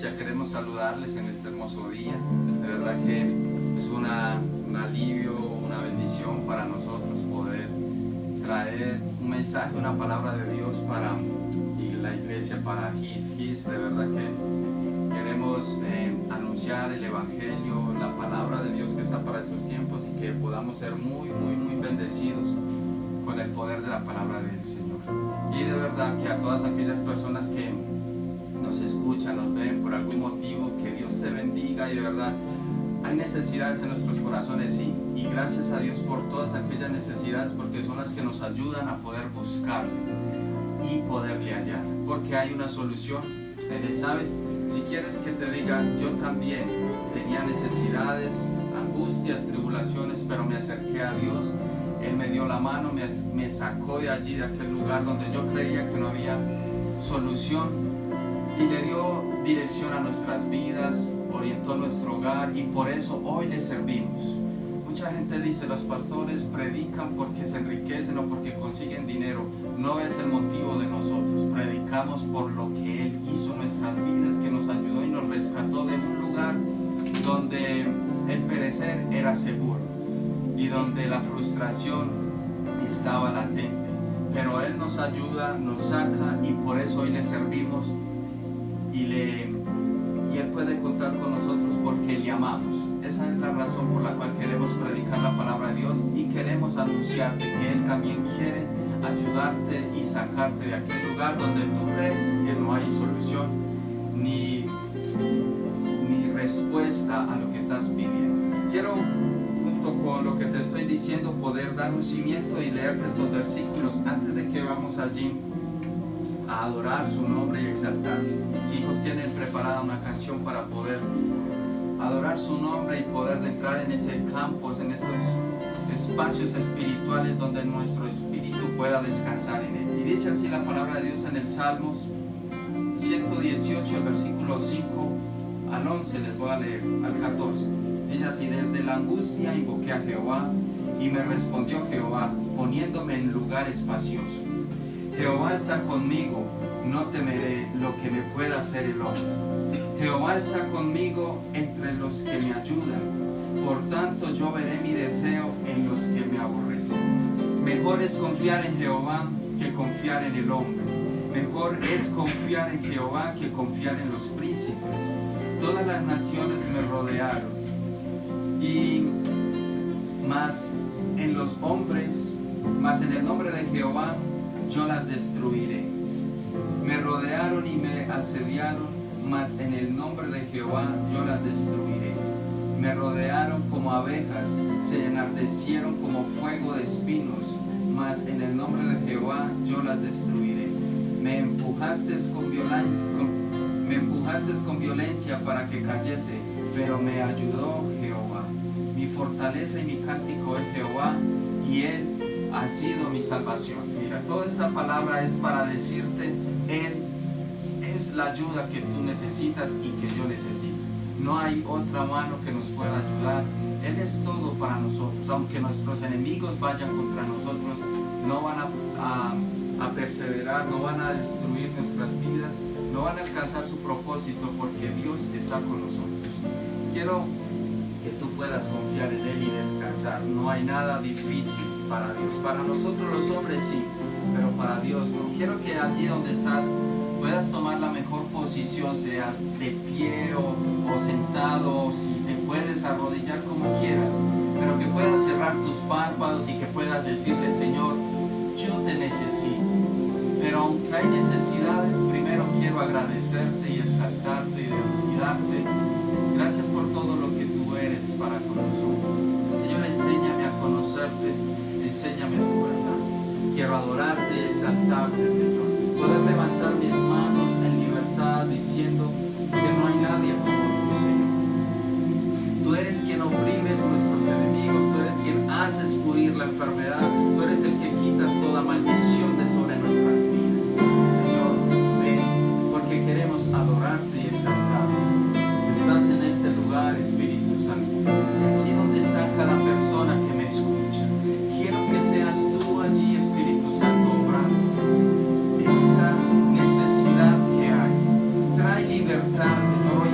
iglesia, queremos saludarles en este hermoso día. De verdad que es un alivio, una bendición para nosotros poder traer un mensaje, una palabra de Dios para la iglesia, para His. De verdad que queremos anunciar el evangelio, la palabra de Dios que está para estos tiempos, y que podamos ser muy bendecidos con el poder de la palabra del Señor. Y de verdad que a todas aquellas personas que nos escuchan, nos ven por algún motivo, que Dios te bendiga. Y de verdad hay necesidades en nuestros corazones, sí, y gracias a Dios por todas aquellas necesidades, porque son las que nos ayudan a poder buscarle y poderle hallar, porque hay una solución. ¿Sabes? Si quieres que te diga, yo también tenía necesidades, angustias, tribulaciones, pero me acerqué a Dios. Él me dio la mano, me sacó de allí, de aquel lugar donde yo creía que no había solución, y le dio dirección a nuestras vidas, orientó nuestro hogar, y por eso hoy le servimos. Mucha gente dice, los pastores predican porque se enriquecen o porque consiguen dinero. No es el motivo de nosotros. Predicamos por lo que Él hizo en nuestras vidas, que nos ayudó y nos rescató de un lugar donde el perecer era seguro y donde la frustración estaba latente. Pero Él nos ayuda, nos saca, y por eso hoy le servimos, y Él puede contar con nosotros porque le amamos. Esa es la razón por la cual queremos predicar la palabra de Dios, y queremos anunciarte que Él también quiere ayudarte y sacarte de aquel lugar donde tú crees que no hay solución ni respuesta a lo que estás pidiendo. Quiero, junto con lo que te estoy diciendo, poder dar un cimiento y leerte estos versículos antes de que vamos allí a adorar su nombre y exaltar. Mis hijos tienen preparada una canción para poder adorar su nombre y poder entrar en ese campo, en esos espacios espirituales donde nuestro espíritu pueda descansar en Él. Y dice así la palabra de Dios en el Salmos 118, el versículo 5 al 11, les voy a leer al 14. Dice así: desde la angustia invoqué a Jehová, y me respondió Jehová, poniéndome en lugar espacioso. Jehová está conmigo, no temeré lo que me pueda hacer el hombre. Jehová está conmigo entre los que me ayudan, por tanto yo veré mi deseo en los que me aborrecen. Mejor es confiar en Jehová que confiar en el hombre. Mejor es confiar en Jehová que confiar en los príncipes. Todas las naciones me rodearon, y más en los hombres, más en el nombre de Jehová yo las destruiré. Me rodearon y me asediaron, mas en el nombre de Jehová yo las destruiré. Me rodearon como abejas, se enardecieron como fuego de espinos, mas en el nombre de Jehová yo las destruiré. Me empujaste con violencia para que cayese, pero me ayudó Jehová. Mi fortaleza y mi cántico es Jehová, y Él ha sido mi salvación. Mira, toda esta palabra es para decirte, Él es la ayuda que tú necesitas y que yo necesito. No hay otra mano que nos pueda ayudar. Él es todo para nosotros. Aunque nuestros enemigos vayan contra nosotros, no van a perseverar, no van a destruir nuestras vidas, no van a alcanzar su propósito, porque Dios está con nosotros. Quiero que tú puedas confiar en Él y descansar. No hay nada difícil para Dios. Para nosotros los hombres sí, pero para Dios no. Quiero que allí donde estás puedas tomar la mejor posición, sea de pie o sentado, o si te puedes arrodillar como quieras, pero que puedas cerrar tus párpados y que puedas decirle: Señor, yo te necesito. Pero aunque hay necesidades, primero quiero agradecerte y exaltarte y darte gracias por todo lo que tú eres para con nosotros. Señor, enséñame a conocerte, enséñame tu verdad. Quiero adorarte y exaltarte, Señor. Poder levantar mis manos en libertad diciendo que no hay nadie como tú, Señor. Tú eres quien oprimes nuestros enemigos, tú eres quien haces huir la enfermedad, tú eres el que quitas toda maldición de sobre nuestras vidas. Señor, ven, porque queremos adorarte y exaltarte. Estás en este lugar, Espíritu Santo, y allí donde está cada persona que me escucha, quiero que seas tú allí, Espíritu Santo, obrando esa necesidad que hay. Trae libertad, Señor.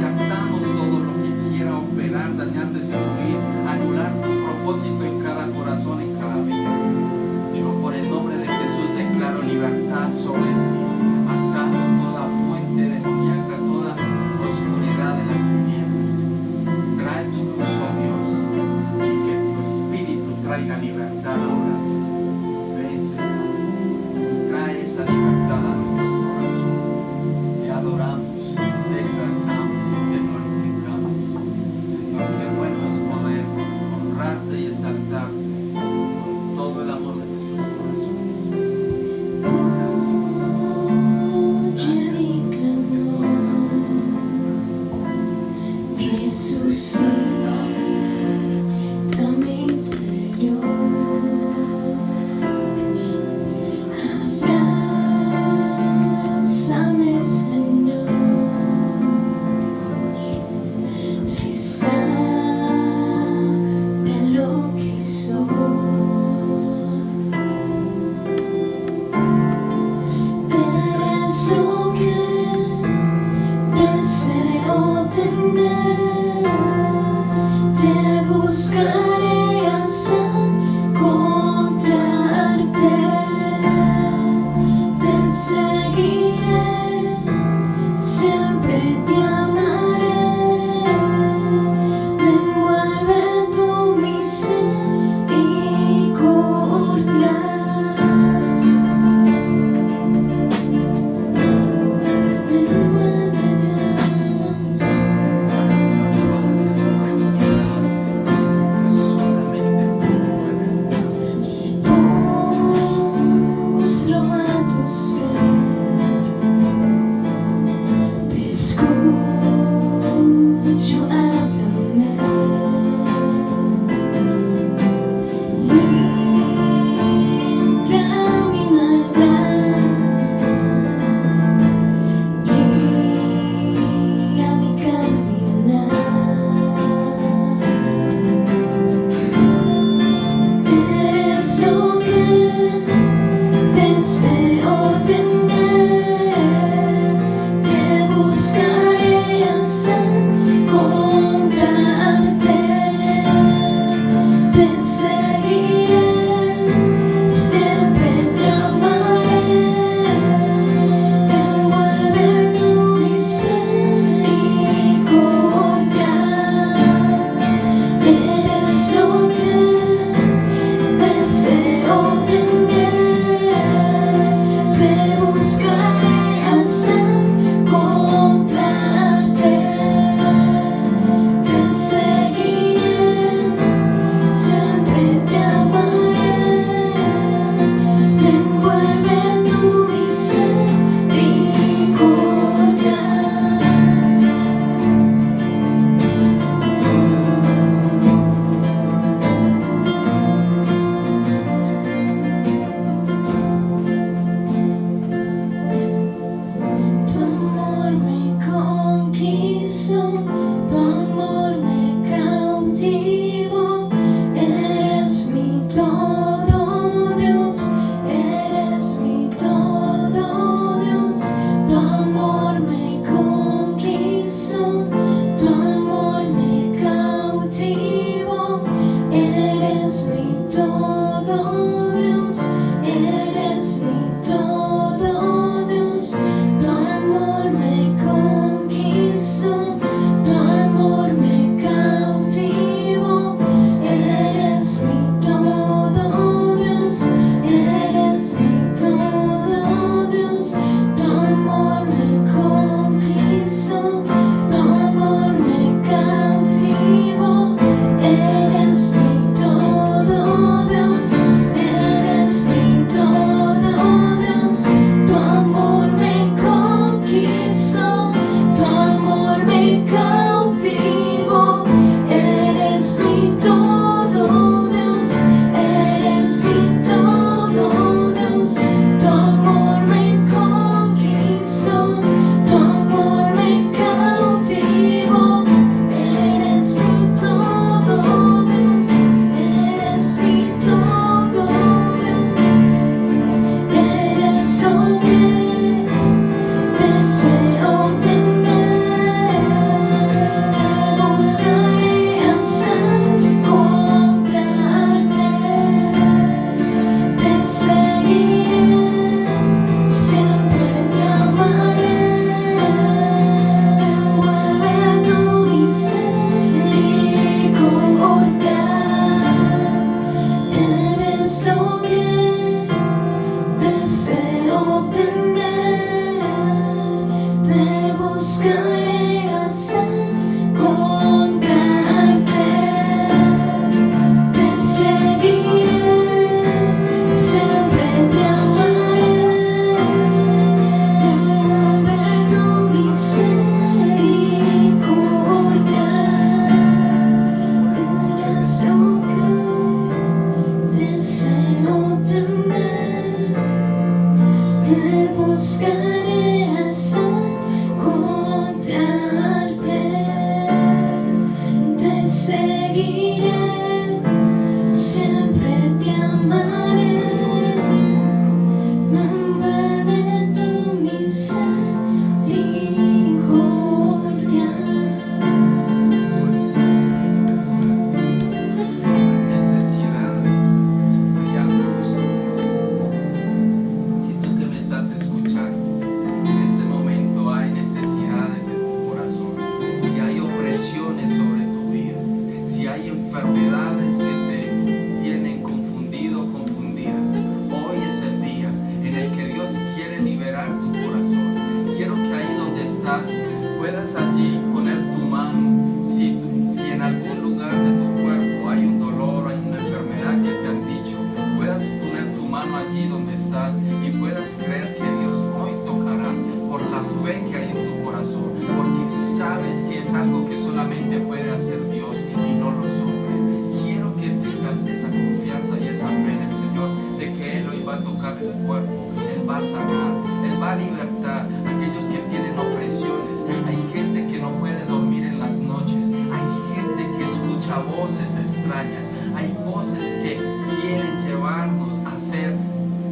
espiritual del cuerpo. Él va a sanar, Él va a libertar a aquellos que tienen opresiones. Hay gente que no puede dormir en las noches, hay gente que escucha voces extrañas, hay voces que quieren llevarnos a hacer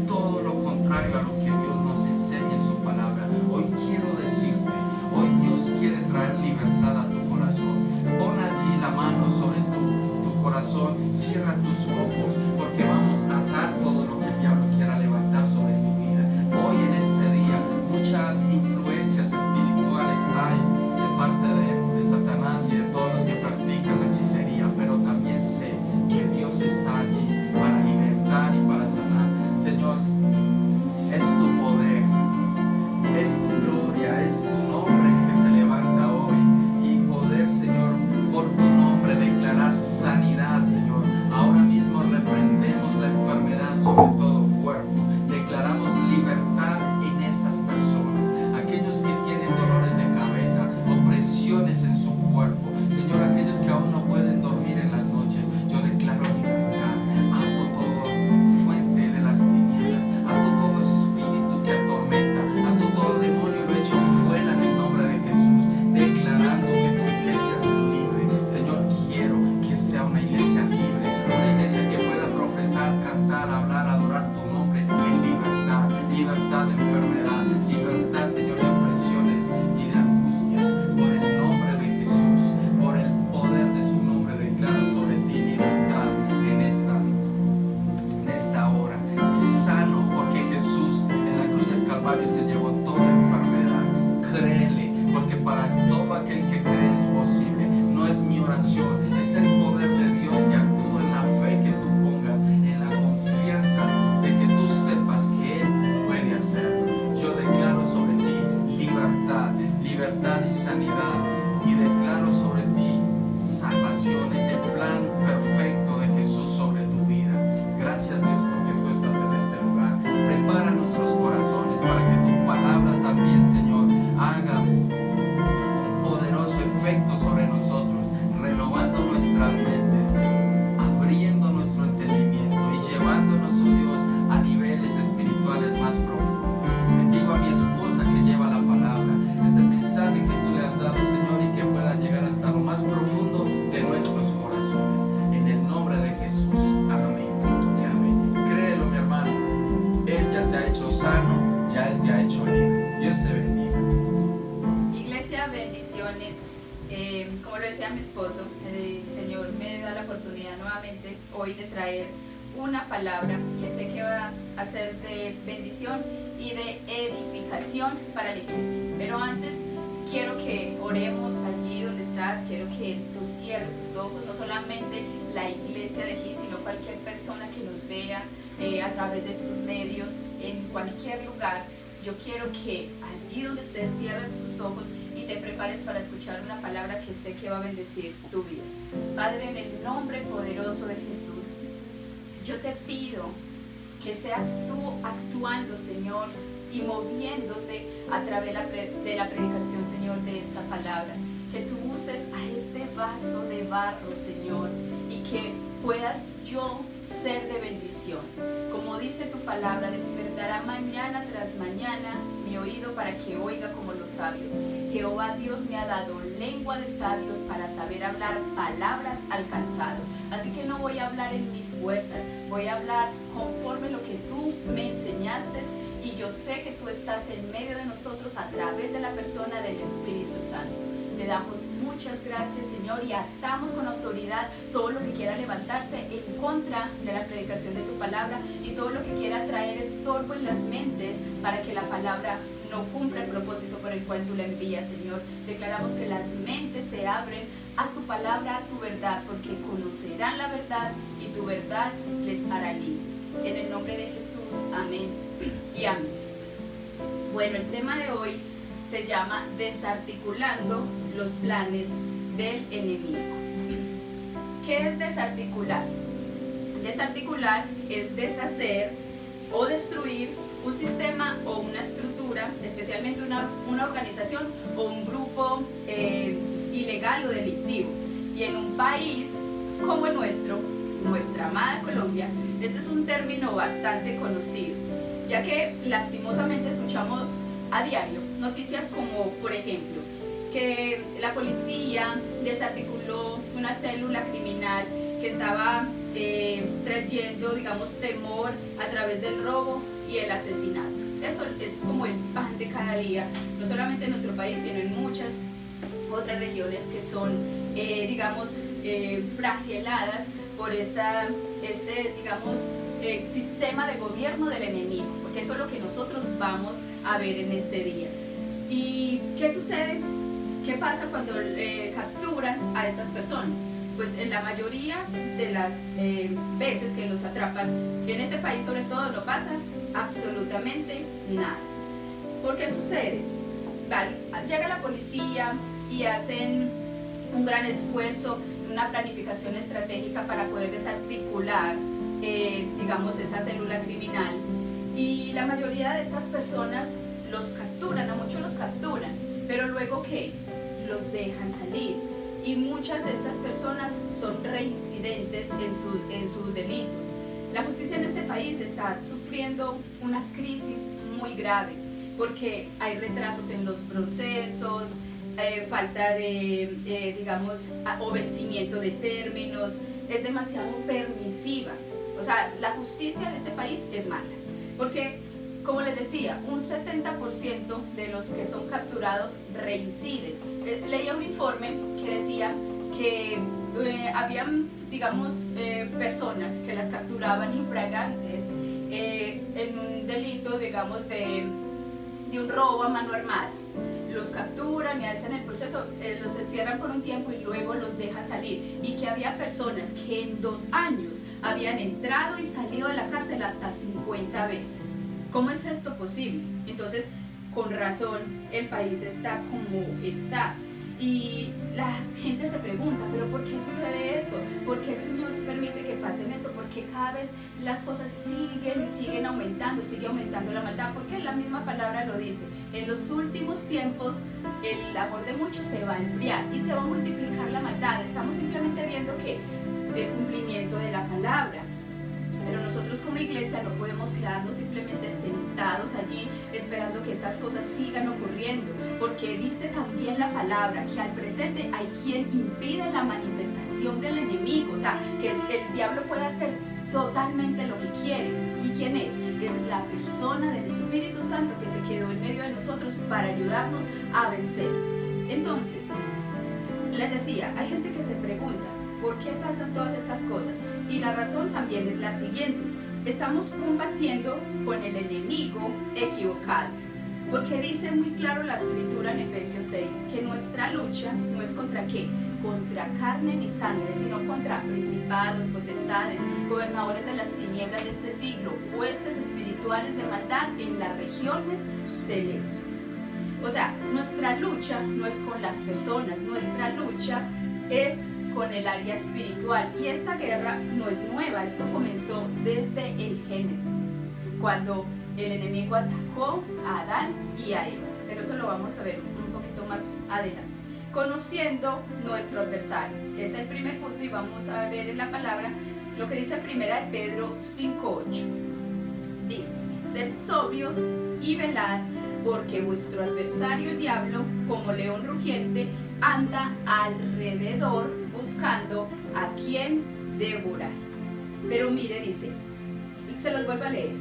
todo lo contrario a lo que Dios nos enseña en su palabra. Hoy quiero decirte, hoy Dios quiere traer libertad a tu corazón. Pon allí la mano sobre tu corazón, cierra tus ojos, porque vamos a atar todo lo que el diablo quiera levantar sobre tu vida. Hoy en este día muchas influencias espirituales hay de parte de Satanás y de todos los que practican la hechicería, pero también sé que Dios está allí para libertar y para sanar. Señor, es tu poder, es tu gloria, es tu nombre el que se levanta hoy, y poder, Señor, por tu nombre declarar sanidad, Señor. Ahora mismo reprendemos la enfermedad sobre todo cuerpo, declaramos libertad en estas personas, aquellos que tienen dolores de cabeza, opresiones en su cuerpo, Señor, aquellos que aún no pueden dormir en las noches. Yo declaro libertad, ato todo fuente de las tinieblas, ato todo espíritu que atormenta, ato todo demonio, lo echo fuera en el nombre de Jesús, declarando que tu iglesia es libre. Señor, quiero que sea una iglesia libre, una iglesia que pueda profesar, cantar, hablar, adorar tu nombre en libertad, libertad de enfermedad, libertad, Señor, de opresiones y de angustias. Por el nombre de Jesús, por el poder de su nombre, declaro sobre ti libertad en esta hora. Sé sano, porque Jesús en la cruz del Calvario se llevó toda enfermedad. Créele, porque para todo aquel que cree es posible. No es mi oración, es el poder de Dios que actúa en la fe que tú pongas, en la confianza de que tú sepas que Él puede hacerlo. Yo declaro sobre ti libertad, libertad y sanidad, y declaro sobre ti salvación, ese plan perfecto de Jesús sobre tu vida. Gracias, Dios, porque tú estás en este lugar. Prepara nuestros corazones para que tu palabra también, Señor, haga un poderoso efecto sobre nosotros, renovando nuestras mentes, abriendo nuestro entendimiento y llevándonos, oh Dios, a niveles espirituales más profundos. Bendigo a mi esposa que lleva la palabra, ese mensaje que tú le has dado, Señor, y que pueda llegar hasta lo más profundo de nuestros corazones. En el nombre de Jesús, amén y amén. Créelo, mi hermano, Él ya te ha hecho sano, ya Él te ha hecho libre. Dios te bendiga. Iglesia, bendiciones. Como lo decía mi esposo, el Señor me da la oportunidad nuevamente hoy de traer una palabra que sé que va a ser de bendición y de edificación para la iglesia. Pero antes quiero que oremos allí donde estás, quiero que tú cierres tus ojos, no solamente la iglesia de aquí, sino cualquier persona que nos vea a través de estos medios, en cualquier lugar. Yo quiero que allí donde estés cierres tus ojos y te prepares para escuchar una palabra que sé que va a bendecir tu vida. Padre, en el nombre poderoso de Jesús, yo te pido que seas tú actuando, Señor, y moviéndote a través de la predicación, Señor, de esta palabra. Que tú uses a este vaso de barro, Señor, y que pueda yo ser de bendición. Como dice tu palabra, despertará mañana tras mañana mi oído para que oiga como los sabios. Jehová Dios me ha dado lengua de sabios para saber hablar palabras al cansado. Así que no voy a hablar en mis fuerzas, voy a hablar conforme lo que tú me enseñaste, y yo sé que tú estás en medio de nosotros a través de la persona del Espíritu Santo. Te damos muchas gracias, Señor, y atamos con autoridad todo lo que quiera levantarse en contra de la predicación de tu palabra y todo lo que quiera traer estorbo en las mentes para que la palabra no cumpla el propósito por el cual tú la envías, Señor. Declaramos que las mentes se abren a tu palabra, a tu verdad, porque conocerán la verdad y tu verdad les hará libres. En el nombre de Jesús, amén y amén. Bueno, el tema de hoy se llama desarticulando los planes del enemigo. ¿Qué es desarticular? Desarticular es deshacer o destruir un sistema o una estructura, especialmente una organización o un grupo ilegal o delictivo. Y en un país como el nuestro, nuestra amada Colombia, este es un término bastante conocido. ya que lastimosamente escuchamos a diario noticias como, por ejemplo, que la policía desarticuló una célula criminal que estaba trayendo, digamos, temor a través del robo y el asesinato. Eso es como el pan de cada día, no solamente en nuestro país, sino en muchas otras regiones que son, digamos, flageladas por digamos, sistema de gobierno del enemigo, porque eso es lo que nosotros vamos a ver en este día. ¿Y qué sucede? ¿Qué pasa cuando capturan a estas personas? Pues en la mayoría de las veces que los atrapan, en este país sobre todo, no pasa absolutamente nada. ¿Por qué sucede? Vale, llega la policía y hacen un gran esfuerzo, una planificación estratégica para poder desarticular, digamos, esa célula criminal, y la mayoría de estas personas los capturan, a muchos los capturan, pero luego ¿qué? Los dejan salir, y muchas de estas personas son reincidentes en sus delitos. La justicia en este país está sufriendo una crisis muy grave porque hay retrasos en los procesos, falta de, digamos, obedecimiento de términos, es demasiado permisiva. O sea, la justicia de este país es mala, porque, como les decía, un 70% de los que son capturados reinciden. Leía un informe que decía que habían, digamos, personas que las capturaban infragantes en un delito, digamos, de un robo a mano armada. Los capturan y hacen el proceso, los encierran por un tiempo y luego los dejan salir. Y que había personas que en 2 años habían entrado y salido de la cárcel hasta 50 veces. ¿Cómo es esto posible? Entonces, con razón, el país está como está. Y la gente se pregunta, ¿pero por qué sucede esto? ¿Por qué el Señor permite que pasen esto? ¿Por qué cada vez las cosas siguen y siguen aumentando, sigue aumentando la maldad? Porque la misma palabra lo dice. En los últimos tiempos, el amor de muchos se va a enfriar y se va a multiplicar la maldad. Estamos simplemente viendo que el cumplimiento de la palabra. Pero nosotros como iglesia no podemos quedarnos simplemente sentados allí esperando que estas cosas sigan ocurriendo, porque dice también la palabra que al presente hay quien impide la manifestación del enemigo, o sea, que el diablo puede hacer totalmente lo que quiere. ¿Y quién es? Es la persona del Espíritu Santo que se quedó en medio de nosotros para ayudarnos a vencer. Entonces, les decía, hay gente que se pregunta, ¿por qué pasan todas estas cosas? Y la razón también es la siguiente: estamos combatiendo con el enemigo equivocado, porque dice muy claro la escritura en Efesios 6 que nuestra lucha no es contra qué, contra carne ni sangre, sino contra principados, potestades, gobernadores de las tinieblas de este siglo, huestes espirituales de maldad en las regiones celestes. O sea, nuestra lucha no es con las personas, nuestra lucha es con el área espiritual, y esta guerra no es nueva, esto comenzó desde el Génesis, cuando el enemigo atacó a Adán y a Eva, pero eso lo vamos a ver un poquito más adelante. Conociendo nuestro adversario, es el primer punto, y vamos a ver en la palabra lo que dice primera de Pedro 5:8. Dice: sed sobrios y velad, porque vuestro adversario el diablo, como león rugiente, anda alrededor buscando a quien devorar. Pero mire, dice, se los vuelvo a leer: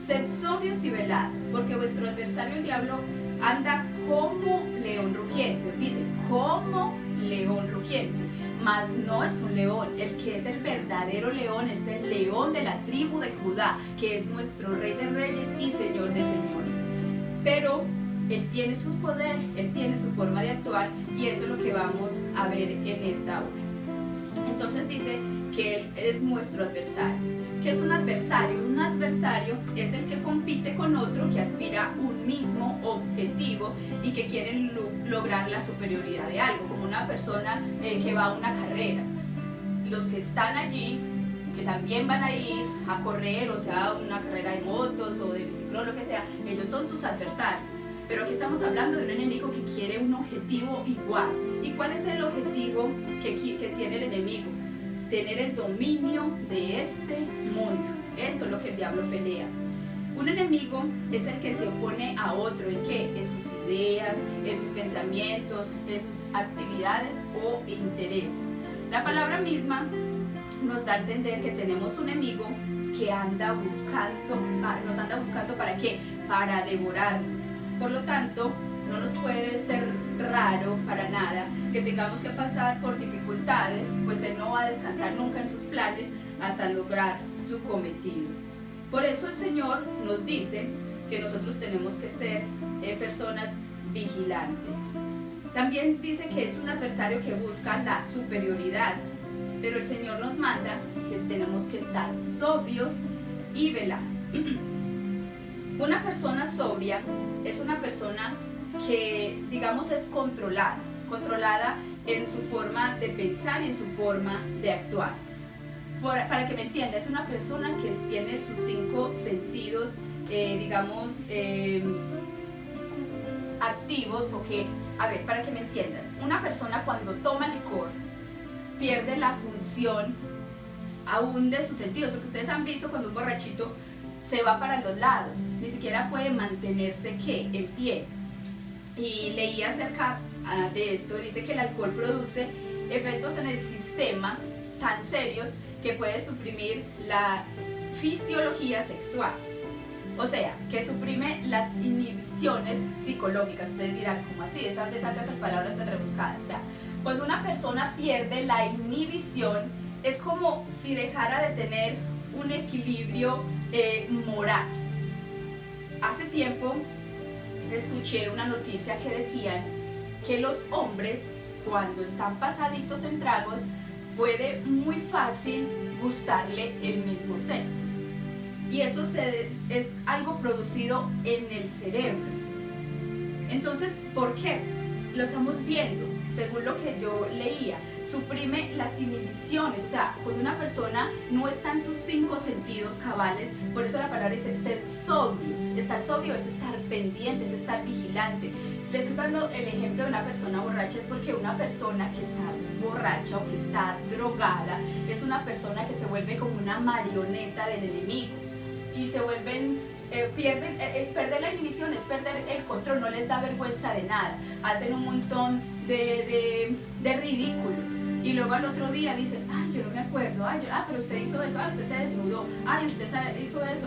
sed sobrios y velad, porque vuestro adversario el diablo anda como león rugiente. Dice, como león rugiente, mas no es un león. El que es el verdadero león es el león de la tribu de Judá, que es nuestro Rey de Reyes y Señor de Señores. Pero Él tiene su poder, Él tiene su forma de actuar, y eso es lo que vamos a ver en esta hora. Entonces dice que Él es nuestro adversario. ¿Qué es un adversario? Un adversario es el que compite con otro que aspira a un mismo objetivo y que quiere lograr la superioridad de algo, como una persona que va a una carrera. Los que están allí, que también van a ir a correr, o sea, una carrera de motos o de bicicleta, lo que sea, ellos son sus adversarios. Pero aquí estamos hablando de un enemigo que quiere un objetivo igual. ¿Y cuál es el objetivo que tiene el enemigo? Tener el dominio de este mundo. Eso es lo que el diablo pelea. Un enemigo es el que se opone a otro. ¿En qué? En sus ideas, en sus pensamientos, en sus actividades o intereses. La palabra misma nos da a entender que tenemos un enemigo que nos anda buscando ¿para qué? Para devorarnos. Por lo tanto, no nos puede ser raro para nada que tengamos que pasar por dificultades, pues Él no va a descansar nunca en sus planes hasta lograr su cometido. Por eso el Señor nos dice que nosotros tenemos que ser personas vigilantes. También dice que es un adversario que busca la superioridad, pero el Señor nos manda que tenemos que estar sobrios y velar. Una persona sobria es una persona que, digamos, es controlada en su forma de pensar y en su forma de actuar. Para que me entienda, es una persona que tiene sus 5 sentidos, activos, o que, a ver, para que me entiendan, una persona cuando toma licor pierde la función aún de sus sentidos, porque ustedes han visto cuando un borrachito se va para los lados, ni siquiera puede mantenerse en pie. Y leí acerca de esto, dice que el alcohol produce efectos en el sistema tan serios que puede suprimir la fisiología sexual. O sea, que suprime las inhibiciones psicológicas. Ustedes dirán, ¿cómo así? ¿De dónde saca estas palabras tan rebuscadas? ¿Ya? Cuando una persona pierde la inhibición, es como si dejara de tener un equilibrio moral. Hace tiempo escuché una noticia que decían que los hombres, cuando están pasaditos en tragos, puede muy fácil gustarle el mismo sexo. Y eso es algo producido en el cerebro. Entonces, ¿por qué? Lo estamos viendo, según lo que yo leía, suprime las inhibiciones. O sea, cuando una persona no está en sus 5 sentidos cabales, por eso la palabra dice ser sobrios. Estar sobrio es estar pendiente, es estar vigilante. Les estoy dando el ejemplo de una persona borracha, es porque una persona que está borracha o que está drogada es una persona que se vuelve como una marioneta del enemigo y se vuelven, perder la inhibición es perder el control, no les da vergüenza de nada, hacen un montón de ridículos y luego al otro día dicen, ay, yo no me acuerdo, pero usted hizo eso, usted se desnudó, usted hizo esto,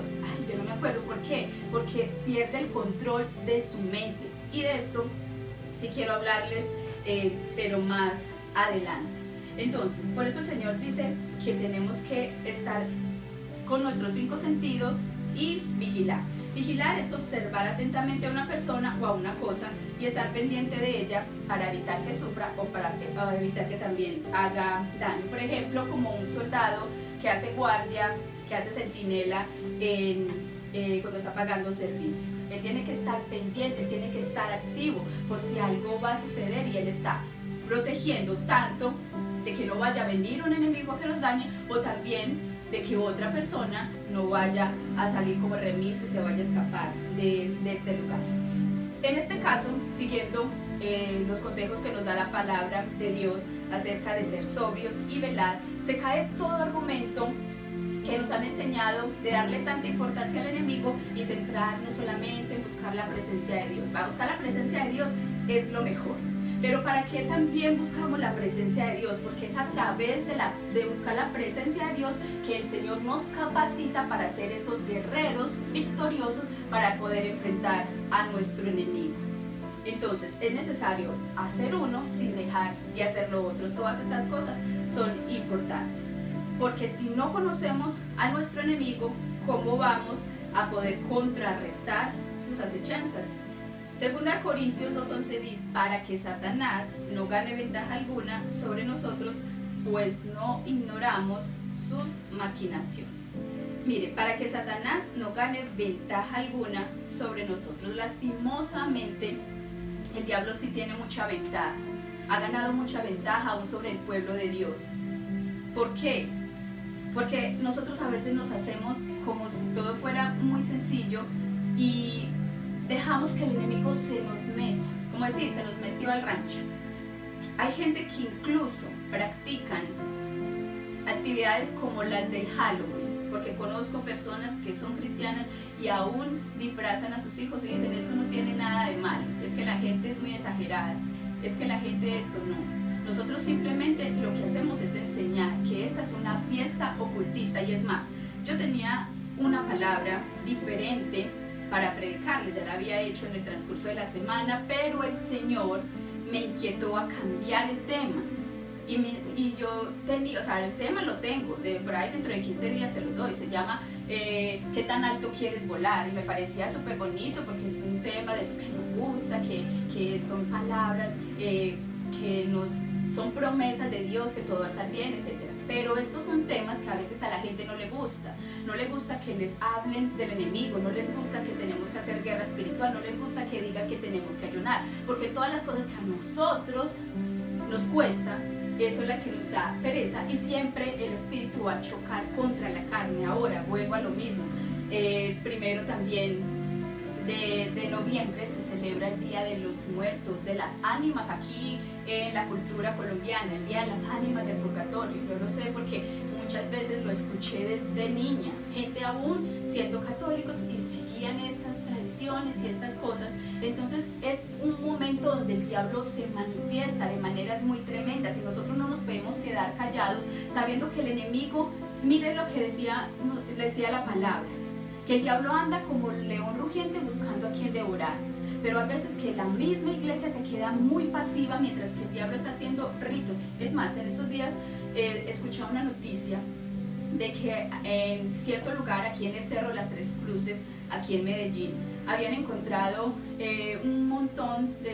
yo no me acuerdo. ¿Por qué? Porque pierde el control de su mente. Y de esto sí quiero hablarles, pero más adelante. Entonces, por eso el Señor dice que tenemos que estar con nuestros 5 sentidos y vigilar. Vigilar es observar atentamente a una persona o a una cosa y estar pendiente de ella para evitar que sufra o para evitar que también haga daño. Por ejemplo, como un soldado que hace guardia, que hace centinela cuando está pagando servicio. Él tiene que estar pendiente, él tiene que estar activo por si algo va a suceder y él está protegiendo tanto de que no vaya a venir un enemigo que los dañe o también de que otra persona no vaya a salir como remiso y se vaya a escapar de este lugar. En este caso, siguiendo los consejos que nos da la palabra de Dios acerca de ser sobrios y velar, se cae todo argumento que nos han enseñado de darle tanta importancia al enemigo y centrarnos solamente en buscar la presencia de Dios. Para buscar la presencia de Dios es lo mejor. Pero ¿para qué también buscamos la presencia de Dios? Porque es a través de buscar la presencia de Dios que el Señor nos capacita para ser esos guerreros victoriosos para poder enfrentar a nuestro enemigo. Entonces es necesario hacer uno sin dejar de hacer lo otro. Todas estas cosas son importantes. Porque si no conocemos a nuestro enemigo, ¿cómo vamos a poder contrarrestar sus acechanzas? 2 Corintios 2:11 dice, para que Satanás no gane ventaja alguna sobre nosotros, pues no ignoramos sus maquinaciones. Mire, para que Satanás no gane ventaja alguna sobre nosotros, lastimosamente el diablo sí tiene mucha ventaja, ha ganado mucha ventaja aún sobre el pueblo de Dios. ¿Por qué? Porque nosotros a veces nos hacemos como si todo fuera muy sencillo y dejamos que el enemigo se nos meta, como decir, se nos metió al rancho. Hay gente que incluso practican actividades como las del Halloween, porque conozco personas que son cristianas y aún disfrazan a sus hijos y dicen, eso no tiene nada de malo, es que la gente es muy exagerada, es que la gente esto no. Nosotros simplemente lo que hacemos es enseñar que esta es una fiesta ocultista, y es más, yo tenía una palabra diferente para predicarles, ya la había hecho en el transcurso de la semana, pero el Señor me inquietó a cambiar el tema. Y yo tenía, o sea, el tema lo tengo, por ahí dentro de 15 días se lo doy, se llama ¿qué tan alto quieres volar? Y me parecía súper bonito porque es un tema de esos que nos gusta, que son palabras, que son promesas de Dios, que todo va a estar bien, etc. Pero estos son temas que a veces a la gente no le gusta que les hablen del enemigo, no les gusta que tenemos que hacer guerra espiritual, no les gusta que digan que tenemos que ayunar, porque todas las cosas que a nosotros nos cuesta, eso es la que nos da pereza, y siempre el espíritu va a chocar contra la carne. Ahora vuelvo a lo mismo, el primero también de noviembre se celebra el Día de los Muertos, de las ánimas aquí en la cultura colombiana, el Día de las Ánimas del Purgatorio. Yo lo sé porque muchas veces lo escuché desde niña, gente aún siendo católicos y seguían estas tradiciones y estas cosas. Entonces es un momento donde el diablo se manifiesta de maneras muy tremendas y nosotros no nos podemos quedar callados sabiendo que el enemigo, mire lo que decía la palabra, que el diablo anda como león rugiente buscando a quien devorar, pero a veces que la misma iglesia se queda muy pasiva mientras que el diablo está haciendo ritos. Es más, en estos días escuché una noticia de que en cierto lugar aquí en el Cerro Las Tres Cruces, aquí en Medellín, habían encontrado un montón de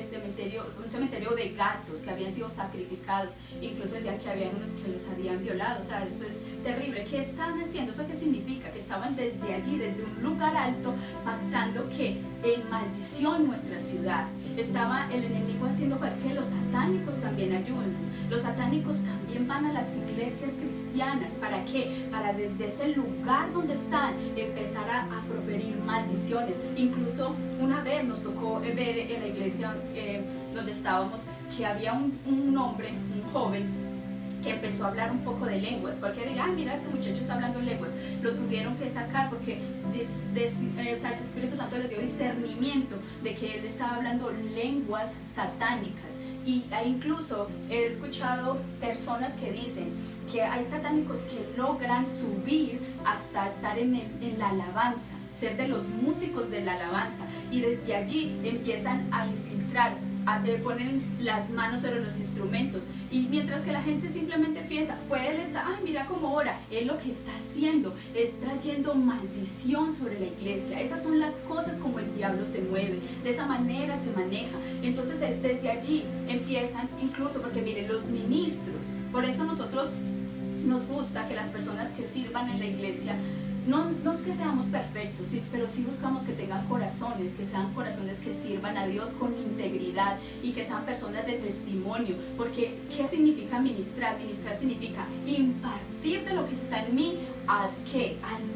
un cementerio de gatos que habían sido sacrificados. Incluso decían que habían unos que los habían violado. O sea, esto es terrible. ¿Qué están haciendo? ¿Eso qué significa? Que estaban desde allí, desde un lugar alto, pactando que en maldición nuestra ciudad. Estaba el enemigo haciendo, pues, que los satánicos también ayunan. Los satánicos también van a las iglesias cristianas. ¿Para qué? Para desde ese lugar donde están empezar a proferir maldiciones. Incluso una vez nos tocó ver en la iglesia donde estábamos que había un hombre, un joven, que empezó a hablar un poco de lenguas. Cualquiera diga, mira, este muchacho está hablando lenguas. Lo tuvieron que sacar porque el Espíritu Santo les dio discernimiento de que él estaba hablando lenguas satánicas. Y incluso he escuchado personas que dicen que hay satánicos que logran subir hasta estar en la alabanza, ser de los músicos de la alabanza, y desde allí empiezan a infiltrar, ponen las manos sobre los instrumentos, y mientras que la gente simplemente piensa, pues él está, ay, mira cómo ora, él lo que está haciendo es trayendo maldición sobre la iglesia. Esas son las cosas como el diablo se mueve, de esa manera se maneja. Entonces desde allí empiezan, incluso porque miren, los ministros, por eso nosotros nos gusta que las personas que sirvan en la iglesia, no es que seamos perfectos, sí, pero sí buscamos que tengan corazones, que sean corazones que sirvan a Dios con integridad y que sean personas de testimonio. Porque ¿qué significa ministrar? Ministrar significa impartir de lo que está en mí al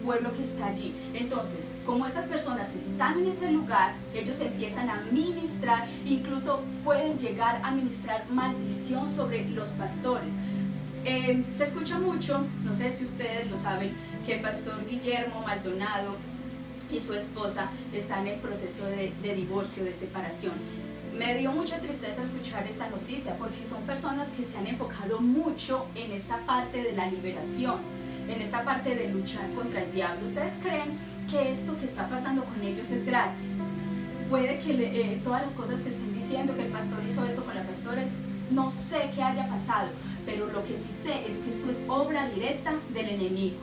pueblo que está allí. Entonces, como estas personas están en este lugar, ellos empiezan a ministrar, incluso pueden llegar a ministrar maldición sobre los pastores. Se escucha mucho, no sé si ustedes lo saben, que el pastor Guillermo Maldonado y su esposa están en proceso de divorcio, de separación. Me dio mucha tristeza escuchar esta noticia porque son personas que se han enfocado mucho en esta parte de la liberación, en esta parte de luchar contra el diablo. ¿Ustedes creen que esto que está pasando con ellos es gratis? Puede que todas las cosas que estén diciendo, que el pastor hizo esto con la pastora, no sé qué haya pasado, pero lo que sí sé es que esto es obra directa del enemigo.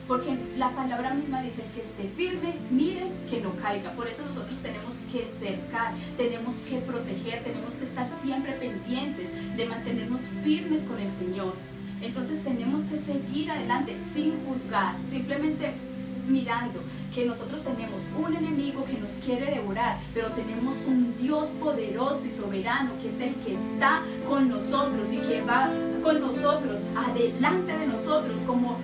Porque la palabra misma dice, el que esté firme, mire que no caiga. Por eso nosotros tenemos que cercar, tenemos que proteger, tenemos que estar siempre pendientes de mantenernos firmes con el Señor. Entonces tenemos que seguir adelante sin juzgar, simplemente mirando que nosotros tenemos un enemigo que nos quiere devorar, pero tenemos un Dios poderoso y soberano que es el que está con nosotros y que va con nosotros, adelante de nosotros, como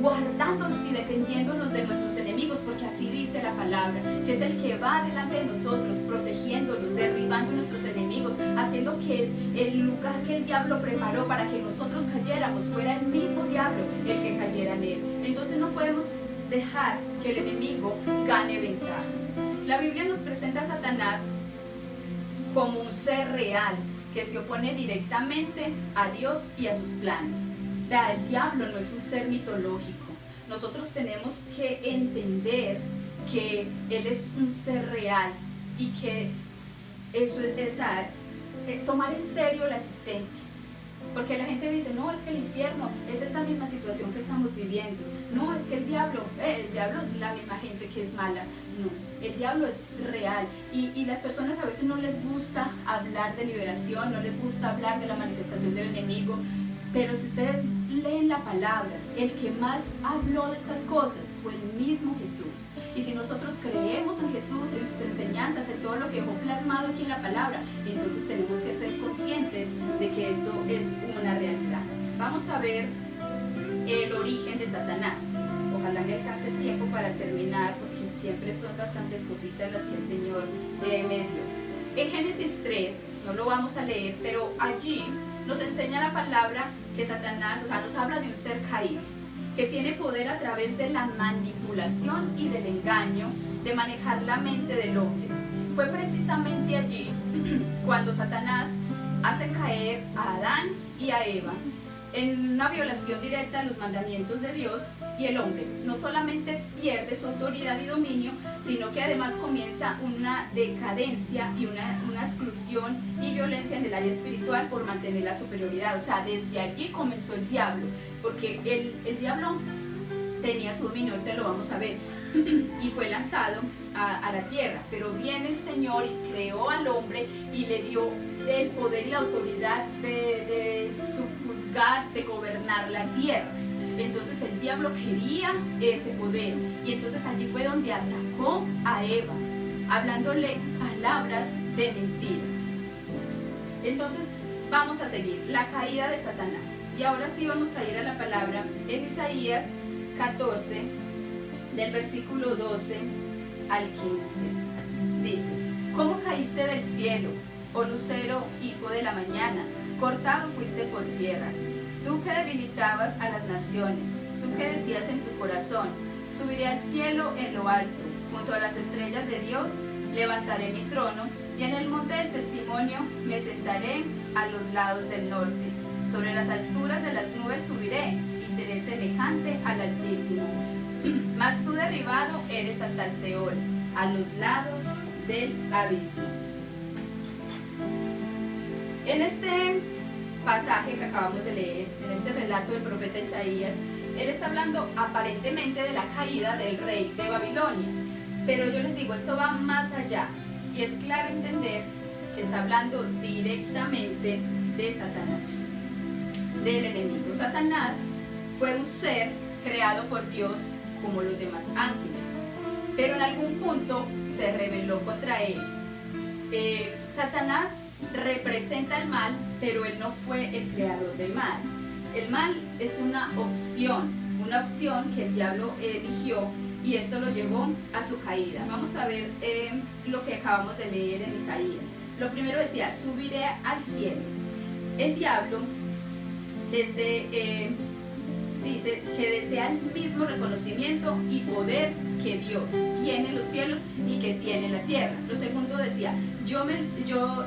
guardándonos y defendiéndonos de nuestros enemigos, porque así dice la palabra, que es el que va delante de nosotros, protegiéndonos, derribando nuestros enemigos, haciendo que el lugar que el diablo preparó para que nosotros cayéramos fuera el mismo diablo el que cayera en él. Entonces no podemos dejar que el enemigo gane ventaja. La Biblia nos presenta a Satanás como un ser real que se opone directamente a Dios y a sus planes. El diablo no es un ser mitológico. Nosotros tenemos que entender que él es un ser real y que eso es tomar en serio la existencia. Porque la gente dice, no, es que el infierno es esta misma situación que estamos viviendo. No, es que el diablo es la misma gente que es mala. No, el diablo es real. Y las personas a veces no les gusta hablar de liberación, no les gusta hablar de la manifestación del enemigo. Pero si ustedes leen la palabra, el que más habló de estas cosas fue el mismo Jesús. Y si nosotros creemos en Jesús, en sus enseñanzas, en todo lo que dejó plasmado aquí en la palabra, entonces tenemos que ser conscientes de que esto es una realidad. Vamos a ver el origen de Satanás. Ojalá me alcance el tiempo para terminar, porque siempre son bastantes cositas las que el Señor me dio. En Génesis 3, no lo vamos a leer, pero allí nos enseña la palabra que Satanás, nos habla de un ser caído, que tiene poder a través de la manipulación y del engaño de manejar la mente del hombre. Fue precisamente allí cuando Satanás hace caer a Adán y a Eva en una violación directa de los mandamientos de Dios, y el hombre no solamente pierde su autoridad y dominio, sino que además comienza una decadencia y una exclusión y violencia en el área espiritual por mantener la superioridad. O sea, desde allí comenzó el diablo, porque el diablo tenía su dominio, ahorita lo vamos a ver, y fue lanzado a la tierra, pero viene el Señor y creó al hombre y le dio el poder y la autoridad de subjuzgar, de gobernar la tierra. Entonces el diablo quería ese poder, y entonces allí fue donde atacó a Eva, hablándole palabras de mentiras. Entonces vamos a seguir la caída de Satanás, y ahora sí vamos a ir a la palabra en Isaías 14, del versículo 12 al 15. Dice: ¿Cómo caíste del cielo, oh lucero, hijo de la mañana? Cortado fuiste por tierra. Tú que debilitabas a las naciones, tú que decías en tu corazón: subiré al cielo en lo alto, junto a las estrellas de Dios levantaré mi trono, y en el monte del testimonio me sentaré a los lados del norte. Sobre las alturas de las nubes subiré, y seré semejante al Altísimo. Mas tú derribado eres hasta el Seol, a los lados del abismo. En este pasaje que acabamos de leer, en este relato del profeta Isaías, él está hablando aparentemente de la caída del rey de Babilonia, pero yo les digo, esto va más allá, y es claro entender que está hablando directamente de Satanás, del enemigo. Satanás fue un ser creado por Dios como los demás ángeles, pero en algún punto se rebeló contra él. Satanás representa el mal, pero él no fue el creador del mal. El mal es una opción que el diablo eligió, y esto lo llevó a su caída. Vamos a ver lo que acabamos de leer en Isaías. Lo primero decía: subiré al cielo. El diablo dice que desea el mismo reconocimiento y poder que Dios tiene en los cielos y que tiene en la tierra. Lo segundo decía: yo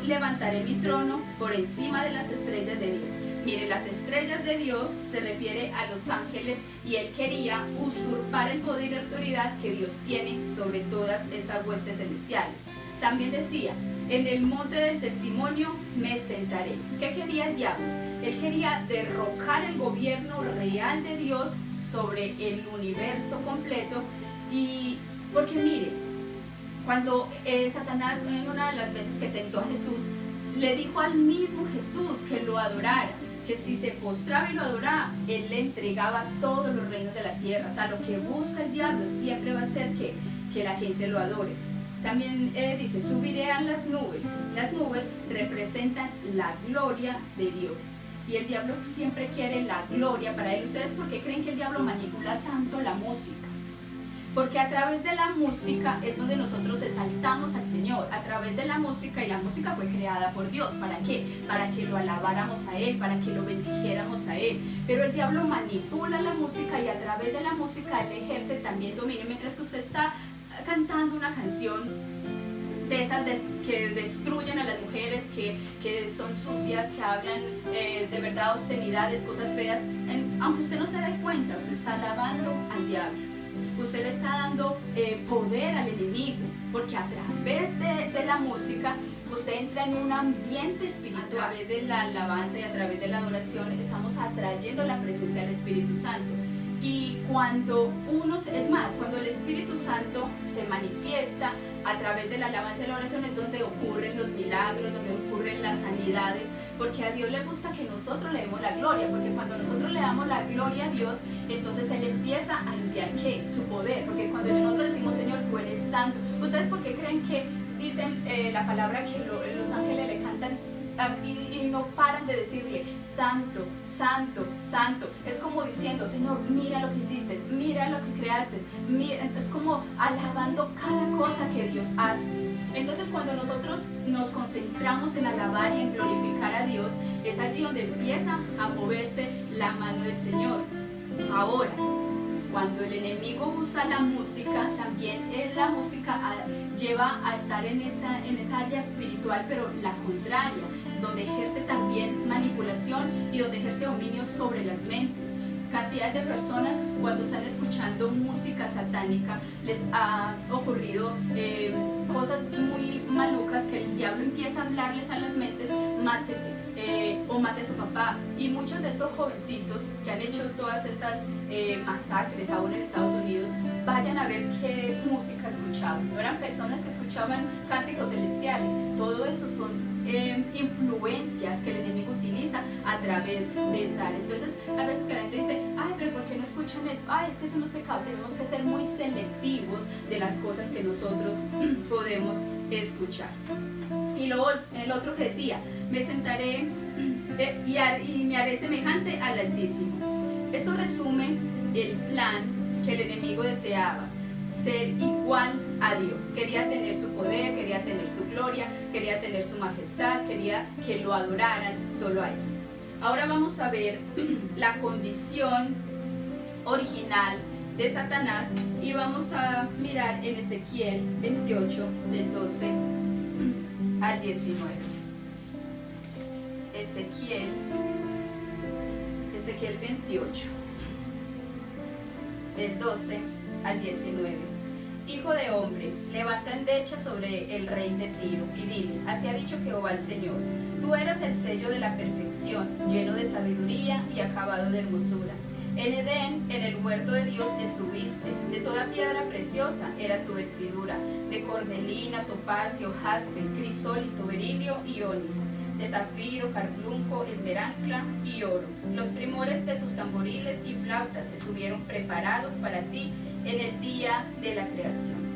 levantaré mi trono por encima de las estrellas de Dios. Mire, las estrellas de Dios se refiere a los ángeles, y él quería usurpar el poder y la autoridad que Dios tiene sobre todas estas huestes celestiales. También decía: en el monte del testimonio me sentaré. ¿Qué quería el diablo? Él quería derrocar el gobierno real de Dios sobre el universo completo. Y porque mire, cuando Satanás, en una de las veces que tentó a Jesús, le dijo al mismo Jesús que lo adorara, que si se postraba y lo adoraba, él le entregaba todos los reinos de la tierra. O sea, lo que busca el diablo siempre va a ser que la gente lo adore. También dice: subiré a las nubes. Las nubes representan la gloria de Dios, y el diablo siempre quiere la gloria para él. ¿Ustedes por qué creen que el diablo manipula tanto la música? porque a través de la música es donde nosotros exaltamos al Señor, a través de la música, y la música fue creada por Dios. ¿Para qué? Para que lo alabáramos a Él, para que lo bendijéramos a Él. Pero el diablo manipula la música y a través de la música Él ejerce también dominio. Mientras que usted está cantando una canción de esas que destruyen a las mujeres, que son sucias, que hablan de verdad obscenidades, cosas feas, aunque usted no se dé cuenta, usted está alabando al diablo. Usted le está dando poder al enemigo, porque a través de la música usted entra en un ambiente espiritual. A través de la alabanza y a través de la adoración estamos atrayendo la presencia del Espíritu Santo. Y cuando cuando el Espíritu Santo se manifiesta a través de la alabanza y la oración, es donde ocurren los milagros, donde ocurren las sanidades, porque a Dios le gusta que nosotros le demos la gloria, porque cuando nosotros le damos la gloria a Dios, entonces Él empieza a enviar ¿qué? Su poder, porque cuando nosotros decimos, Señor, tú eres santo, ¿ustedes por qué creen que dicen la palabra que los ángeles le cantan y no paran de decirle santo, santo, santo? Es como diciendo, Señor, mira lo que hiciste, mira lo que creaste, mira. Es como alabando cada cosa que Dios hace. Entonces cuando nosotros nos concentramos en alabar y en glorificar a Dios, es allí donde empieza a moverse la mano del Señor. Ahora, cuando el enemigo usa la música, también la música lleva a estar en esa área espiritual, pero la contraria, donde ejerce también manipulación y donde ejerce dominio sobre las mentes. Cantidad de personas, cuando están escuchando música satánica, les ha ocurrido cosas muy malucas, que el diablo empieza a hablarles a las mentes: mátese, o mate a su papá. Y muchos de esos jovencitos que han hecho todas estas masacres aún en Estados Unidos, vayan a ver qué música escuchaban. No eran personas que escuchaban cánticos celestiales. Todo eso son influencias que el enemigo utiliza a través de estar. Entonces a veces que la gente dice, ay, pero ¿por qué no escuchan esto? Ay, es que eso no es pecado. Tenemos que ser muy selectivos de las cosas que nosotros podemos escuchar. Y luego el otro que decía, me sentaré y me haré semejante al Altísimo. Esto resume el plan que el enemigo deseaba: ser igual a Dios. Quería tener su poder, quería tener su gloria, quería tener su majestad, quería que lo adoraran solo a Él. Ahora vamos a ver la condición original de Satanás y vamos a mirar en Ezequiel 28, del 12 al 19. Ezequiel 28, del 12 al 19. Hijo de hombre, levanta endecha sobre el rey de Tiro y dile: así ha dicho Jehová el Señor, tú eras el sello de la perfección, lleno de sabiduría y acabado de hermosura. En Edén, en el huerto de Dios estuviste, de toda piedra preciosa era tu vestidura, de cornelina, topacio, jaspe, crisólito, berilio y onis, de zafiro, carbunclo, esmeralda y oro. Los primores de tus tamboriles y flautas estuvieron preparados para ti en el día de la creación.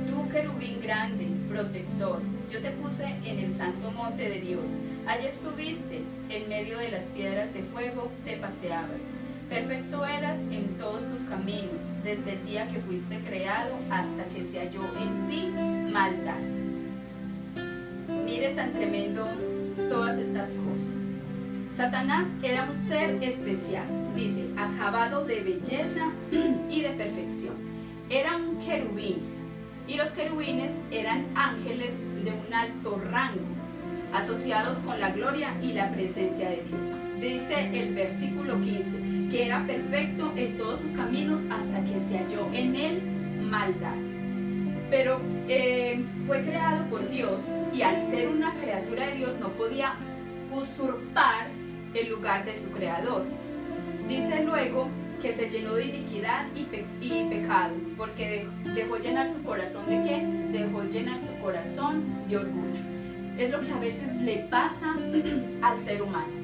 Tú, querubín grande, protector, yo te puse en el santo monte de Dios. Allí estuviste, en medio de las piedras de fuego te paseabas. Perfecto eras en todos tus caminos, desde el día que fuiste creado hasta que se halló en ti maldad. Mire tan tremendo todas estas cosas. Satanás era un ser especial, dice, acabado de belleza y de perfección. Era un querubín, y los querubines eran ángeles de un alto rango, asociados con la gloria y la presencia de Dios. Dice el versículo 15, que era perfecto en todos sus caminos hasta que se halló en él maldad. Pero fue creado por Dios, y al ser una criatura de Dios no podía usurpar el lugar de su creador. Dice luego que se llenó de iniquidad y pecado, porque dejó llenar su corazón ¿de qué? Dejó llenar su corazón de orgullo. Es lo que a veces le pasa al ser humano.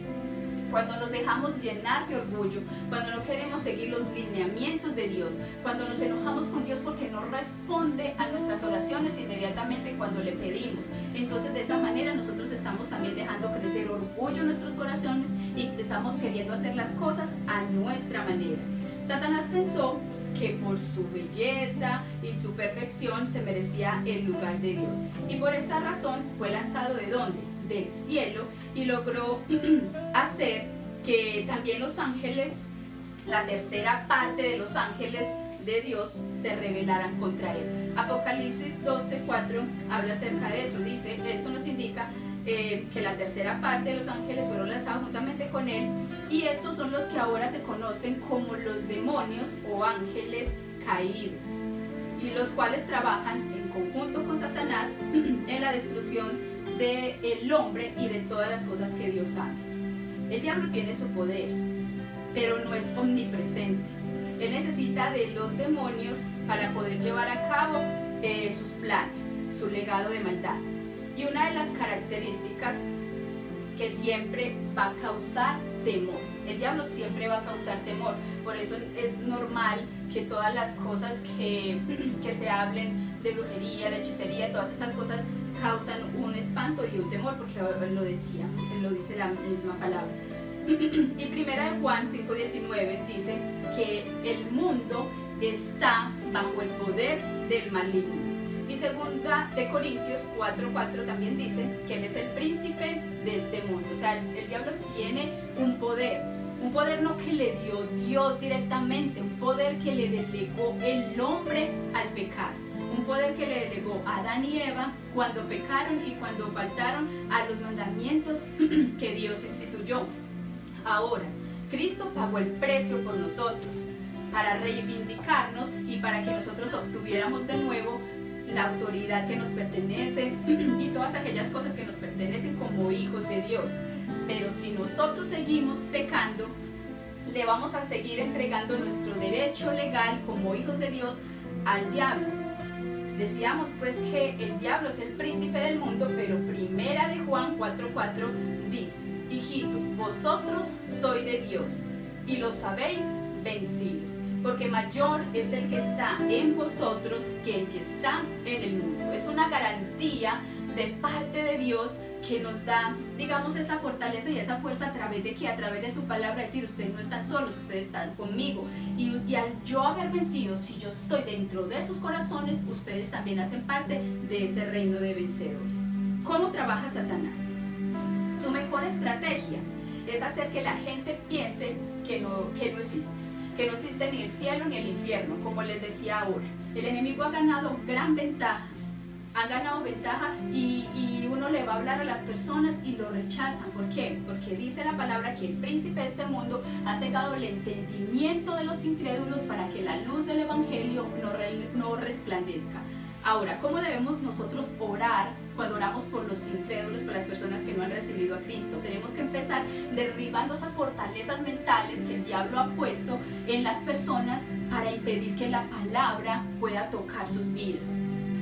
Cuando nos dejamos llenar de orgullo, cuando no queremos seguir los lineamientos de Dios, cuando nos enojamos con Dios porque no responde a nuestras oraciones inmediatamente cuando le pedimos, entonces de esa manera nosotros estamos también dejando crecer orgullo en nuestros corazones y estamos queriendo hacer las cosas a nuestra manera. Satanás pensó que por su belleza y su perfección se merecía el lugar de Dios. Y por esta razón fue lanzado ¿de dónde? Del cielo, y logró hacer que también los ángeles, la tercera parte de los ángeles de Dios, se rebelaran contra él. Apocalipsis 12:4 habla acerca de eso. Dice, esto nos indica que la tercera parte de los ángeles fueron lanzados juntamente con él, y estos son los que ahora se conocen como los demonios o ángeles caídos, y los cuales trabajan en conjunto con Satanás en la destrucción del hombre y de todas las cosas que Dios ama. El diablo tiene su poder, pero no es omnipresente. Él necesita de los demonios para poder llevar a cabo sus planes, su legado de maldad. Y una de las características que siempre va a causar temor. El diablo siempre va a causar temor. Por eso es normal que todas las cosas que se hablen de brujería, de hechicería, todas estas cosas causan un espanto y un temor, porque él lo decía, él lo dice la misma palabra. Y primera de Juan 5:19 dice que el mundo está bajo el poder del maligno. Y segunda de Corintios 4:4 también dice que él es el príncipe de este mundo. O sea, el diablo tiene un poder no que le dio Dios directamente, un poder que le delegó el hombre al pecar, un poder que le delegó a Adán y Eva cuando pecaron y cuando faltaron a los mandamientos que Dios instituyó. Ahora, Cristo pagó el precio por nosotros para reivindicarnos y para que nosotros obtuviéramos de nuevo la autoridad que nos pertenece y todas aquellas cosas que nos pertenecen como hijos de Dios. Pero si nosotros seguimos pecando, le vamos a seguir entregando nuestro derecho legal como hijos de Dios al diablo. Decíamos pues que el diablo es el príncipe del mundo, pero primera de Juan 4:4 dice: hijitos, vosotros sois de Dios y los habéis vencido, porque mayor es el que está en vosotros que el que está en el mundo. Es una garantía de parte de Dios que nos da, digamos, esa fortaleza y esa fuerza a través de que, a través de su palabra, decir, ustedes no están solos, ustedes están conmigo. Y al yo haber vencido, si yo estoy dentro de sus corazones, ustedes también hacen parte de ese reino de vencedores. ¿Cómo trabaja Satanás? Su mejor estrategia es hacer que la gente piense que no existe ni el cielo ni el infierno, como les decía ahora. El enemigo ha ganado gran ventaja, y uno le va a hablar a las personas y lo rechazan. ¿Por qué? Porque dice la palabra que el príncipe de este mundo ha cegado el entendimiento de los incrédulos para que la luz del evangelio no resplandezca. Ahora, ¿cómo debemos nosotros orar cuando oramos por los incrédulos, por las personas que no han recibido a Cristo? Tenemos que empezar derribando esas fortalezas mentales que el diablo ha puesto en las personas para impedir que la palabra pueda tocar sus vidas.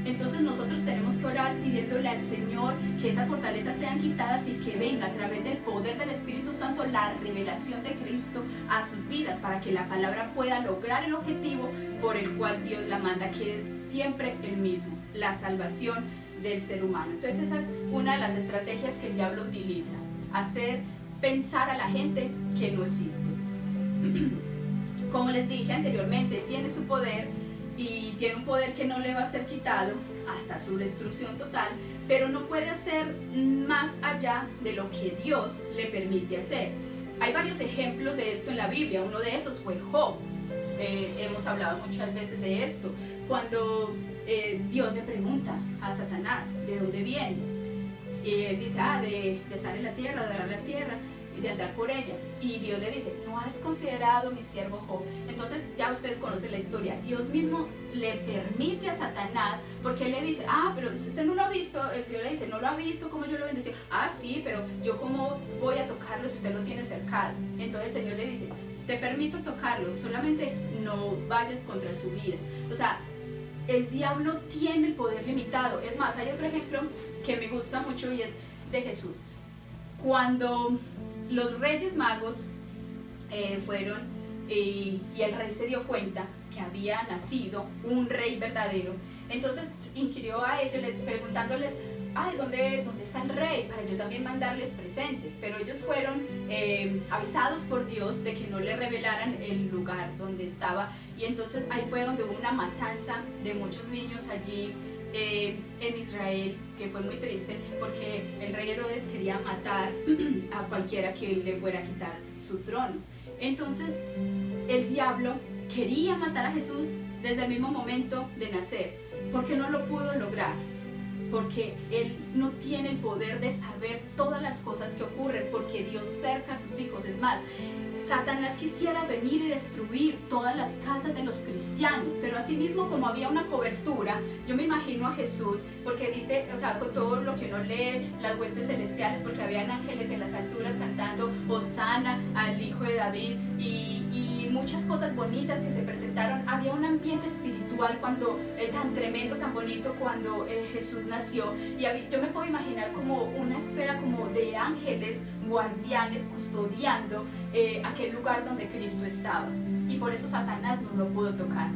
Entonces nosotros tenemos que orar pidiéndole al Señor que esas fortalezas sean quitadas y que venga a través del poder del Espíritu Santo la revelación de Cristo a sus vidas, para que la palabra pueda lograr el objetivo por el cual Dios la manda, que es siempre el mismo, la salvación del ser humano. Entonces esa es una de las estrategias que el diablo utiliza, hacer pensar a la gente que no existe. Como les dije anteriormente, tiene su poder y tiene un poder que no le va a ser quitado hasta su destrucción total, pero no puede hacer más allá de lo que Dios le permite hacer. Hay varios ejemplos de esto en la Biblia. Uno de esos fue Job. Hemos hablado muchas veces de esto. Cuando Dios le pregunta a Satanás, ¿de dónde vienes? Y él dice, de estar en la tierra, de adorar la tierra y de andar por ella. Y Dios le dice, ¿no has considerado mi siervo Job? Entonces ya ustedes conocen la historia. Dios mismo le permite a Satanás, porque él le dice, pero usted no lo ha visto. Dios le dice, ¿no lo ha visto cómo yo lo bendecí? Sí, pero yo cómo voy a tocarlo si usted lo tiene cercado. Entonces el Señor le dice, te permito tocarlo, solamente no vayas contra su vida. O sea, el diablo tiene el poder limitado. Es más, hay otro ejemplo que me gusta mucho y es de Jesús. Cuando los reyes magos fueron y el rey se dio cuenta que había nacido un rey verdadero, entonces inquirió a ellos preguntándoles, ay, ¿dónde está el rey? Para yo también mandarles presentes. Pero ellos fueron avisados por Dios de que no le revelaran el lugar donde estaba. Y entonces ahí fue donde hubo una matanza de muchos niños allí en Israel, que fue muy triste, porque el rey Herodes quería matar a cualquiera que le fuera a quitar su trono. Entonces el diablo quería matar a Jesús desde el mismo momento de nacer. ¿Por qué no lo pudo lograr? Porque él no tiene el poder de saber todas las cosas que ocurren, porque Dios cerca a sus hijos. Es más, Satanás quisiera venir y destruir todas las casas de los cristianos, pero asimismo, como había una cobertura, yo me imagino a Jesús, porque dice, o sea, con todo lo que uno lee, las huestes celestiales, porque habían ángeles en las alturas cantando Hosana al Hijo de David, y muchas cosas bonitas que se presentaron. Había un ambiente espiritual cuando tan tremendo, tan bonito cuando Jesús nació, y yo me puedo imaginar como una esfera como de ángeles guardianes custodiando aquel lugar donde Cristo estaba, y por eso Satanás no lo pudo tocar.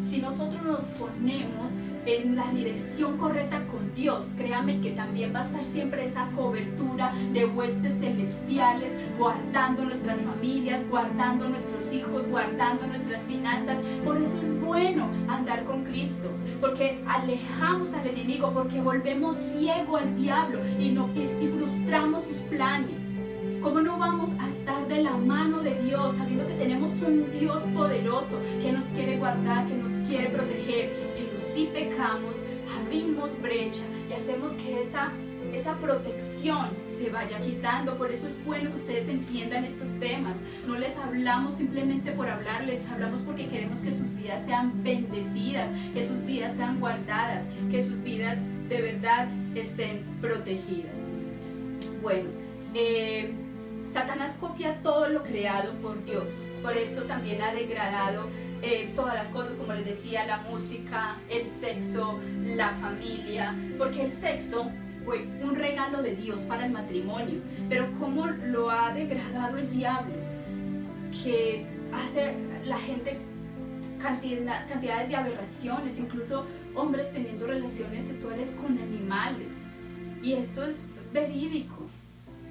Si nosotros nos ponemos en la dirección correcta con Dios, créame que también va a estar siempre esa cobertura de huestes celestiales guardando nuestras familias, guardando nuestros hijos, guardando nuestras finanzas. Por eso es bueno andar con Cristo, porque alejamos al enemigo, porque volvemos ciego al diablo y frustramos sus planes. ¿Cómo no vamos a estar de la mano de Dios, sabiendo que tenemos un Dios poderoso que nos quiere guardar, que nos quiere proteger? Pero si pecamos, abrimos brecha y hacemos que esa protección se vaya quitando. Por eso es bueno que ustedes entiendan estos temas. No les hablamos simplemente por hablar, les hablamos porque queremos que sus vidas sean bendecidas, que sus vidas sean guardadas, que sus vidas de verdad estén protegidas. Bueno, Satanás copia todo lo creado por Dios, por eso también ha degradado todas las cosas, como les decía, la música, el sexo, la familia, porque el sexo fue un regalo de Dios para el matrimonio, pero cómo lo ha degradado el diablo, que hace la gente cantidades de aberraciones, incluso hombres teniendo relaciones sexuales con animales, y esto es verídico.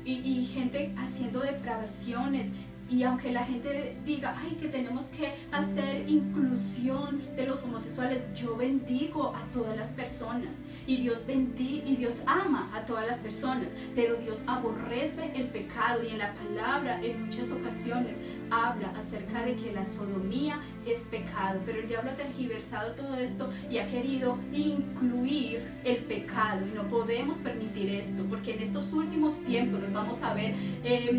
Y gente haciendo depravaciones, y aunque la gente diga, ay, que tenemos que hacer inclusión de los homosexuales, yo bendigo a todas las personas, y Dios ama a todas las personas, pero Dios aborrece el pecado, y en la palabra en muchas ocasiones habla acerca de que la sodomía es pecado, pero el diablo ha tergiversado todo esto y ha querido incluir el pecado, y no podemos permitir esto, porque en estos últimos tiempos nos vamos a ver,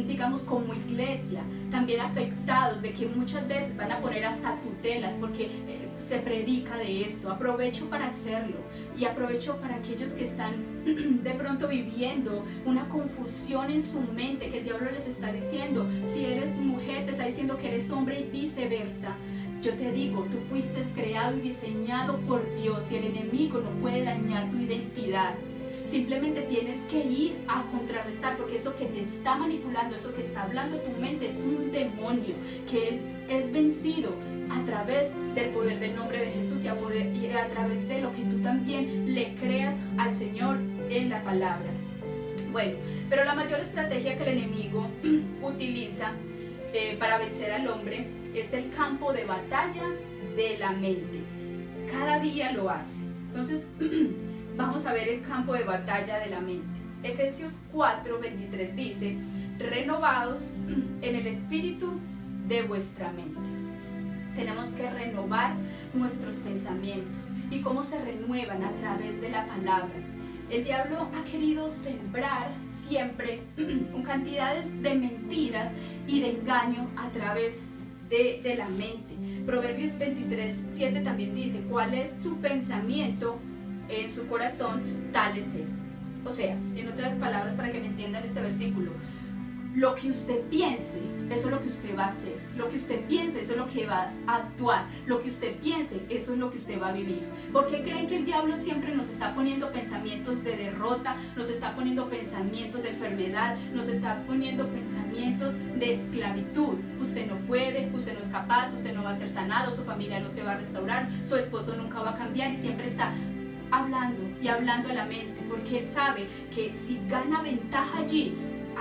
digamos, como iglesia, también afectados de que muchas veces van a poner hasta tutelas, porque se predica de esto. Aprovecho para hacerlo, y aprovecho para aquellos que están de pronto viviendo una confusión en su mente, que el diablo les está diciendo, si eres mujer te está diciendo que eres hombre, y viceversa. Yo te digo, tú fuiste creado y diseñado por Dios, y el enemigo no puede dañar tu identidad. Simplemente tienes que ir a contrarrestar, porque eso que te está manipulando, eso que está hablando tu mente, es un demonio que es vencido a través del poder del nombre de Jesús, y a través de lo que tú también le creas al Señor en la palabra. Bueno, pero la mayor estrategia que el enemigo utiliza para vencer al hombre es el campo de batalla de la mente. Cada día lo hace. Entonces vamos a ver el campo de batalla de la mente. Efesios 4:23 dice, renovados en el espíritu de vuestra mente. Tenemos que renovar nuestros pensamientos. ¿Y cómo se renuevan? A través de la palabra. El diablo ha querido sembrar siempre cantidades de mentiras y de engaño a través de la mente. Proverbios 23:7 también dice, ¿cuál es su pensamiento en su corazón? Tal es él. O sea, en otras palabras, para que me entiendan este versículo, lo que usted piense, eso es lo que usted va a hacer. Lo que usted piense, eso es lo que va a actuar. Lo que usted piense, eso es lo que usted va a vivir. ¿Por qué creen que el diablo siempre nos está poniendo pensamientos de derrota, nos está poniendo pensamientos de enfermedad, nos está poniendo pensamientos de esclavitud? Usted no puede, usted no es capaz, usted no va a ser sanado, su familia no se va a restaurar, su esposo nunca va a cambiar, y siempre está hablando y hablando a la mente, porque Él sabe que si gana ventaja allí,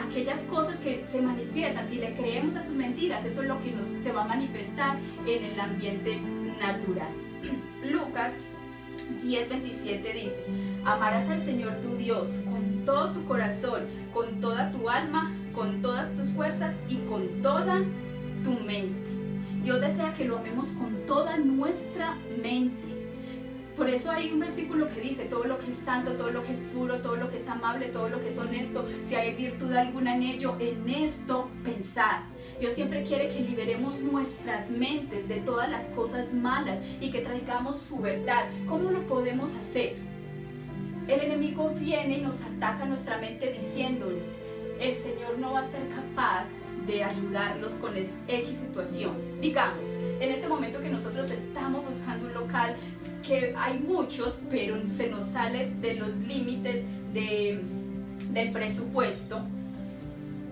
aquellas cosas que se manifiestan, si le creemos a sus mentiras, eso es lo que se va a manifestar en el ambiente natural. Lucas 10:27 dice: amarás al Señor tu Dios con todo tu corazón, con toda tu alma, con todas tus fuerzas y con toda tu mente. Dios desea que lo amemos con toda nuestra mente. Por eso hay un versículo que dice: todo lo que es santo, todo lo que es puro, todo lo que es amable, todo lo que es honesto, si hay virtud alguna en ello, en esto pensad. Dios siempre quiere que liberemos nuestras mentes de todas las cosas malas y que traigamos su verdad. ¿Cómo lo podemos hacer? El enemigo viene y nos ataca nuestra mente diciéndonos: el Señor no va a ser capaz de ayudarlos con X situación. Digamos, en este momento que nosotros estamos buscando un local, que hay muchos, pero se nos sale de los límites del presupuesto.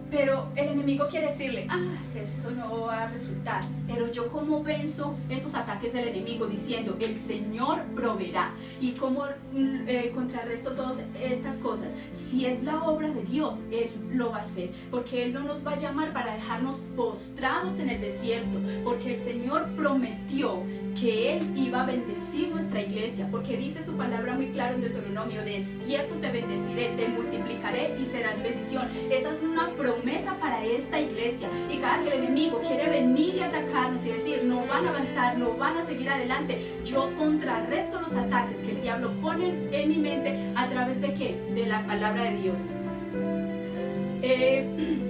Pero el enemigo quiere decirle: eso no va a resultar. Pero yo, ¿cómo venzo esos ataques del enemigo? Diciendo: el Señor proveerá. ¿Y cómo contrarresto todas estas cosas? Si es la obra de Dios, Él lo va a hacer. Porque Él no nos va a llamar para dejarnos postrados en el desierto. Porque el Señor prometió que Él iba a bendecir nuestra iglesia. Porque dice su palabra muy claro en Deuteronomio: de cierto te bendeciré, te multiplicaré y serás bendición. Esa es una promesa para esta iglesia. Y cada que el enemigo quiere venir y atacarnos y decir: no van a avanzar, no van a seguir adelante, yo contrarresto los ataques que el diablo pone en mi mente. ¿A través de qué? De la palabra de Dios.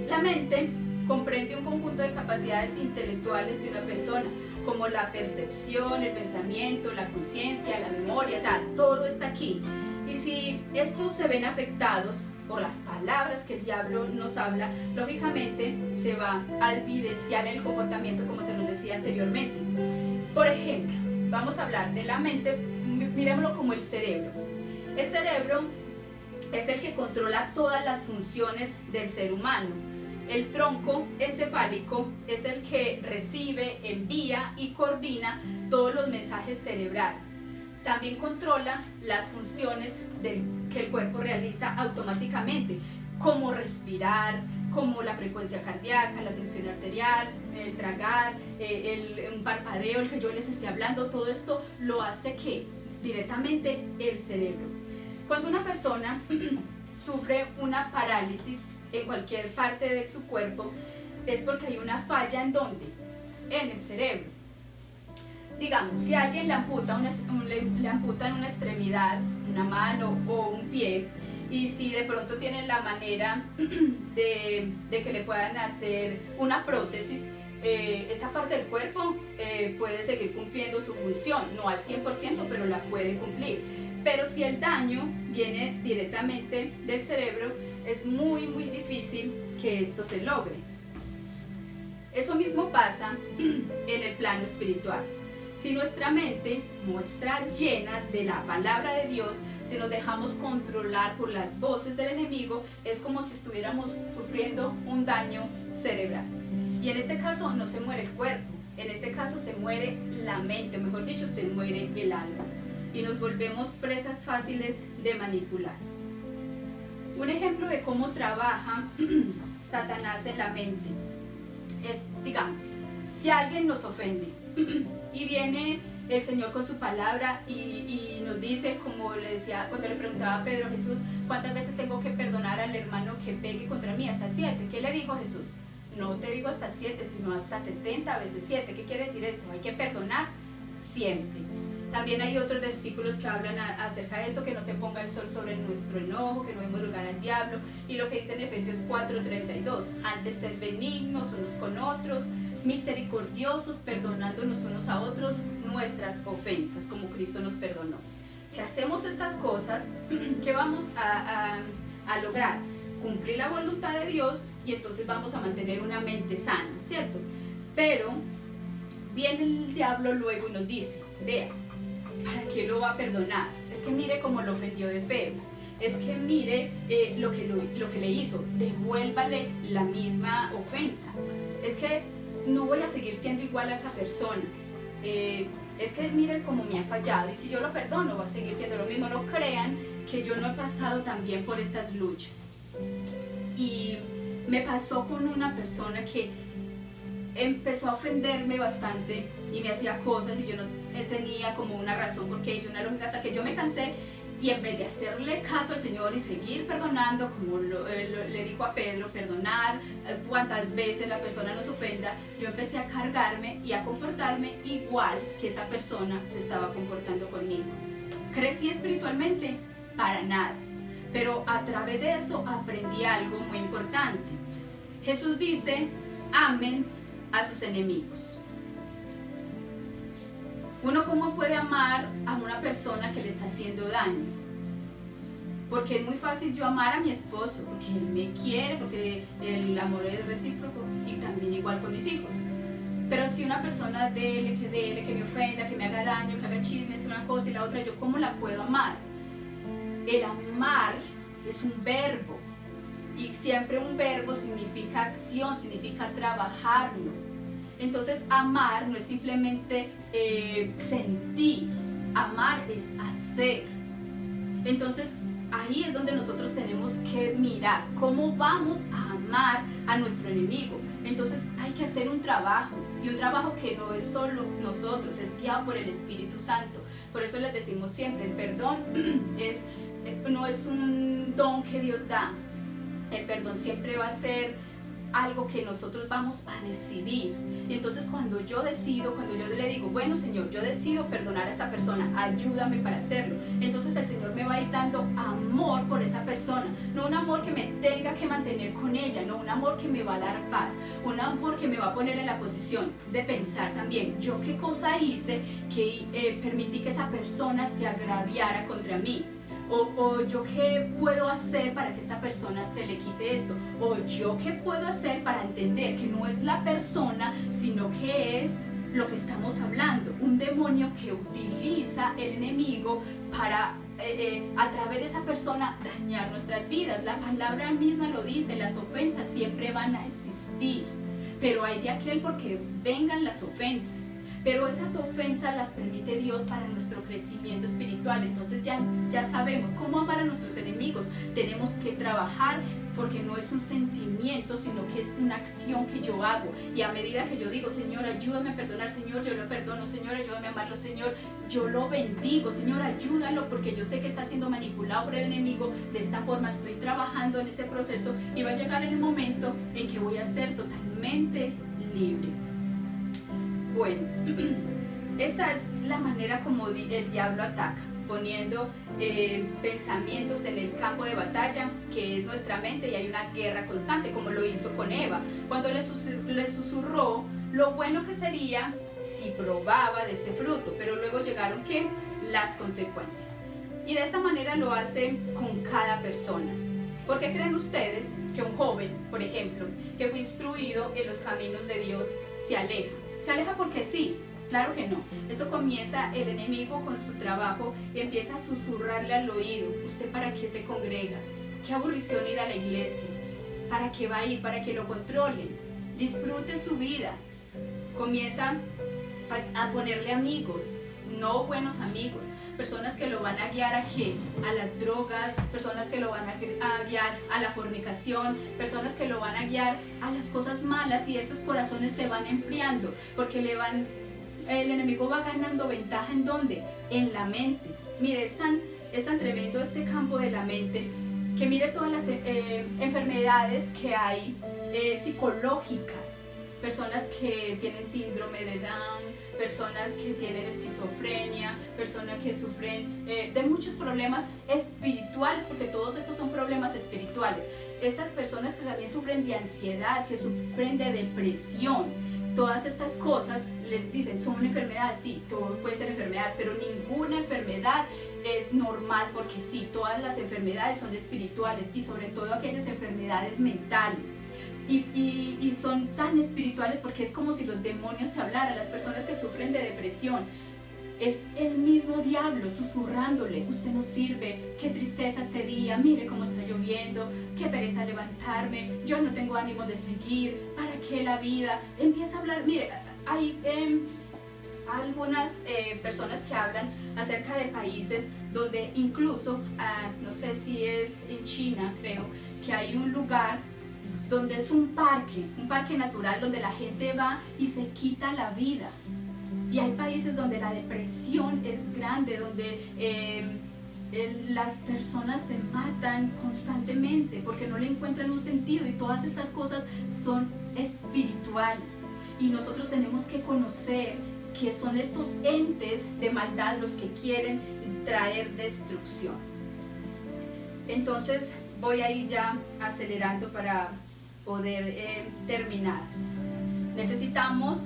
La mente comprende un conjunto de capacidades intelectuales de una persona, como la percepción, el pensamiento, la conciencia, la memoria. O sea, todo está aquí. Y si estos se ven afectados por las palabras que el diablo nos habla, lógicamente se va a evidenciar en el comportamiento, como se nos decía anteriormente. Por ejemplo, vamos a hablar de la mente, miremoslo como el cerebro. El cerebro es el que controla todas las funciones del ser humano. El tronco encefálico es el que recibe, envía y coordina todos los mensajes cerebrales. También controla las funciones que el cuerpo realiza automáticamente, como respirar, como la frecuencia cardíaca, la tensión arterial, el tragar, un parpadeo, el que yo les esté hablando. Todo esto lo hace que directamente el cerebro. Cuando una persona sufre una parálisis en cualquier parte de su cuerpo, es porque hay una falla. ¿En dónde? En el cerebro. Digamos, si a alguien le amputan una extremidad, una mano o un pie, y si de pronto tienen la manera de que le puedan hacer una prótesis, esta parte del cuerpo puede seguir cumpliendo su función, no al 100%, pero la puede cumplir. Pero si el daño viene directamente del cerebro, es muy difícil que esto se logre. Eso mismo pasa en el plano espiritual. Si nuestra mente no está llena de la palabra de Dios, si nos dejamos controlar por las voces del enemigo, es como si estuviéramos sufriendo un daño cerebral. Y en este caso no se muere el cuerpo, en este caso se muere la mente, mejor dicho, se muere el alma. Y nos volvemos presas fáciles de manipular. Un ejemplo de cómo trabaja Satanás en la mente es, digamos, si alguien nos ofende y viene el Señor con su palabra y nos dice, como le decía cuando le preguntaba a Pedro: Jesús, ¿cuántas veces tengo que perdonar al hermano que pegue contra mí? Hasta 7. ¿Qué le dijo Jesús? No te digo hasta 7, sino hasta 70 veces 7. ¿Qué quiere decir esto? Hay que perdonar siempre. También hay otros versículos que hablan acerca de esto: que no se ponga el sol sobre nuestro enojo, que no demos lugar al diablo. Y lo que dice en Efesios 4:32: antes ser benignos unos con otros, misericordiosos, perdonándonos unos a otros nuestras ofensas, como Cristo nos perdonó. Si hacemos estas cosas, ¿qué vamos a lograr? Cumplir la voluntad de Dios, y entonces vamos a mantener una mente sana, ¿cierto? Pero viene el diablo luego y nos dice: vea, ¿para qué lo va a perdonar? Es que mire cómo lo ofendió de feo. Es que mire lo que le hizo. Devuélvale la misma ofensa. Es que no voy a seguir siendo igual a esa persona. es que mire cómo me ha fallado y si yo lo perdono va a seguir siendo lo mismo. No crean que yo no he pasado también por estas luchas. Y me pasó con una persona que empezó a ofenderme bastante y me hacía cosas y yo no tenía como una razón por qué, una lógica, hasta que yo me cansé. Y en vez de hacerle caso al Señor y seguir perdonando, como le dijo a Pedro, perdonar cuantas veces la persona nos ofenda, yo empecé a cargarme y a comportarme igual que esa persona se estaba comportando conmigo. ¿Crecí espiritualmente? Para nada. Pero a través de eso aprendí algo muy importante. Jesús dice, amen a sus enemigos. Uno, ¿cómo puede amar a una persona que le está haciendo daño? Porque es muy fácil yo amar a mi esposo, porque él me quiere, porque el amor es recíproco, y también igual con mis hijos. Pero si una persona dele, que me ofenda, que me haga daño, que haga chismes, una cosa y la otra, ¿yo cómo la puedo amar? El amar es un verbo, y siempre un verbo significa acción, significa trabajarlo. Entonces amar no es simplemente sentir, amar es hacer. Entonces ahí es donde nosotros tenemos que mirar cómo vamos a amar a nuestro enemigo. Entonces hay que hacer un trabajo, y un trabajo que no es solo nosotros, es guiado por el Espíritu Santo. Por eso les decimos siempre, el perdón no es un don que Dios da. El perdón siempre va a ser algo que nosotros vamos a decidir. Y entonces cuando yo le digo, bueno Señor, yo decido perdonar a esta persona, ayúdame para hacerlo. Entonces el Señor me va a ir dando amor por esa persona, no un amor que me tenga que mantener con ella, no un amor que me va a dar paz, un amor que me va a poner en la posición de pensar también, yo qué cosa hice que permití que esa persona se agraviara contra mí. O yo qué puedo hacer para que esta persona se le quite esto, o yo qué puedo hacer para entender que no es la persona, sino que es lo que estamos hablando, un demonio que utiliza el enemigo para a través de esa persona dañar nuestras vidas. La palabra misma lo dice, las ofensas siempre van a existir, pero hay de aquel porque vengan las ofensas. Pero esas ofensas las permite Dios para nuestro crecimiento espiritual. Entonces ya sabemos cómo amar a nuestros enemigos. Tenemos que trabajar, porque no es un sentimiento, sino que es una acción que yo hago. Y a medida que yo digo, Señor, ayúdame a perdonar, Señor, yo lo perdono, Señor, ayúdame a amarlo, Señor, yo lo bendigo, Señor, ayúdalo, porque yo sé que está siendo manipulado por el enemigo. De esta forma estoy trabajando en ese proceso y va a llegar el momento en que voy a ser totalmente libre. Bueno, esta es la manera como el diablo ataca, poniendo pensamientos en el campo de batalla, que es nuestra mente, y hay una guerra constante, como lo hizo con Eva, cuando le susurró lo bueno que sería si probaba de ese fruto, pero luego llegaron ¿qué? Las consecuencias. Y de esta manera lo hace con cada persona. ¿Por qué creen ustedes que un joven, por ejemplo, que fue instruido en los caminos de Dios, se aleja? Se aleja porque sí, claro que no. Esto comienza el enemigo con su trabajo y empieza a susurrarle al oído. ¿Usted para qué se congrega? Qué aburrición ir a la iglesia. ¿Para qué va a ir? Para que lo controlen. Disfrute su vida. Comienza a ponerle amigos, no buenos amigos. Personas que lo van a guiar ¿a qué? A las drogas, personas que lo van a guiar a la fornicación, personas que lo van a guiar a las cosas malas, y esos corazones se van enfriando porque el enemigo va ganando ventaja. ¿En dónde? En la mente. Mire, es tan tremendo este campo de la mente, que mire todas las enfermedades que hay psicológicas. Personas que tienen síndrome de Down, personas que tienen esquizofrenia, personas que sufren de muchos problemas espirituales, porque todos estos son problemas espirituales. Estas personas que también sufren de ansiedad, que sufren de depresión, todas estas cosas les dicen, son enfermedades. Sí, todo puede ser enfermedades, pero ninguna enfermedad es normal, porque sí, todas las enfermedades son espirituales, y sobre todo aquellas enfermedades mentales. Y son tan espirituales porque es como si los demonios se hablaran. Las personas que sufren de depresión, es el mismo diablo susurrándole: usted no sirve, qué tristeza este día, mire cómo está lloviendo, qué pereza levantarme, yo no tengo ánimo de seguir, ¿para qué la vida? Empieza a hablar. Mire, hay algunas personas que hablan acerca de países donde incluso, no sé si es en China, creo, que hay un lugar donde es un parque natural donde la gente va y se quita la vida. Y hay países donde la depresión es grande, donde las personas se matan constantemente porque no le encuentran un sentido, y todas estas cosas son espirituales. Y nosotros tenemos que conocer que son estos entes de maldad los que quieren traer destrucción. Entonces voy a ir ya acelerando para poder terminar. Necesitamos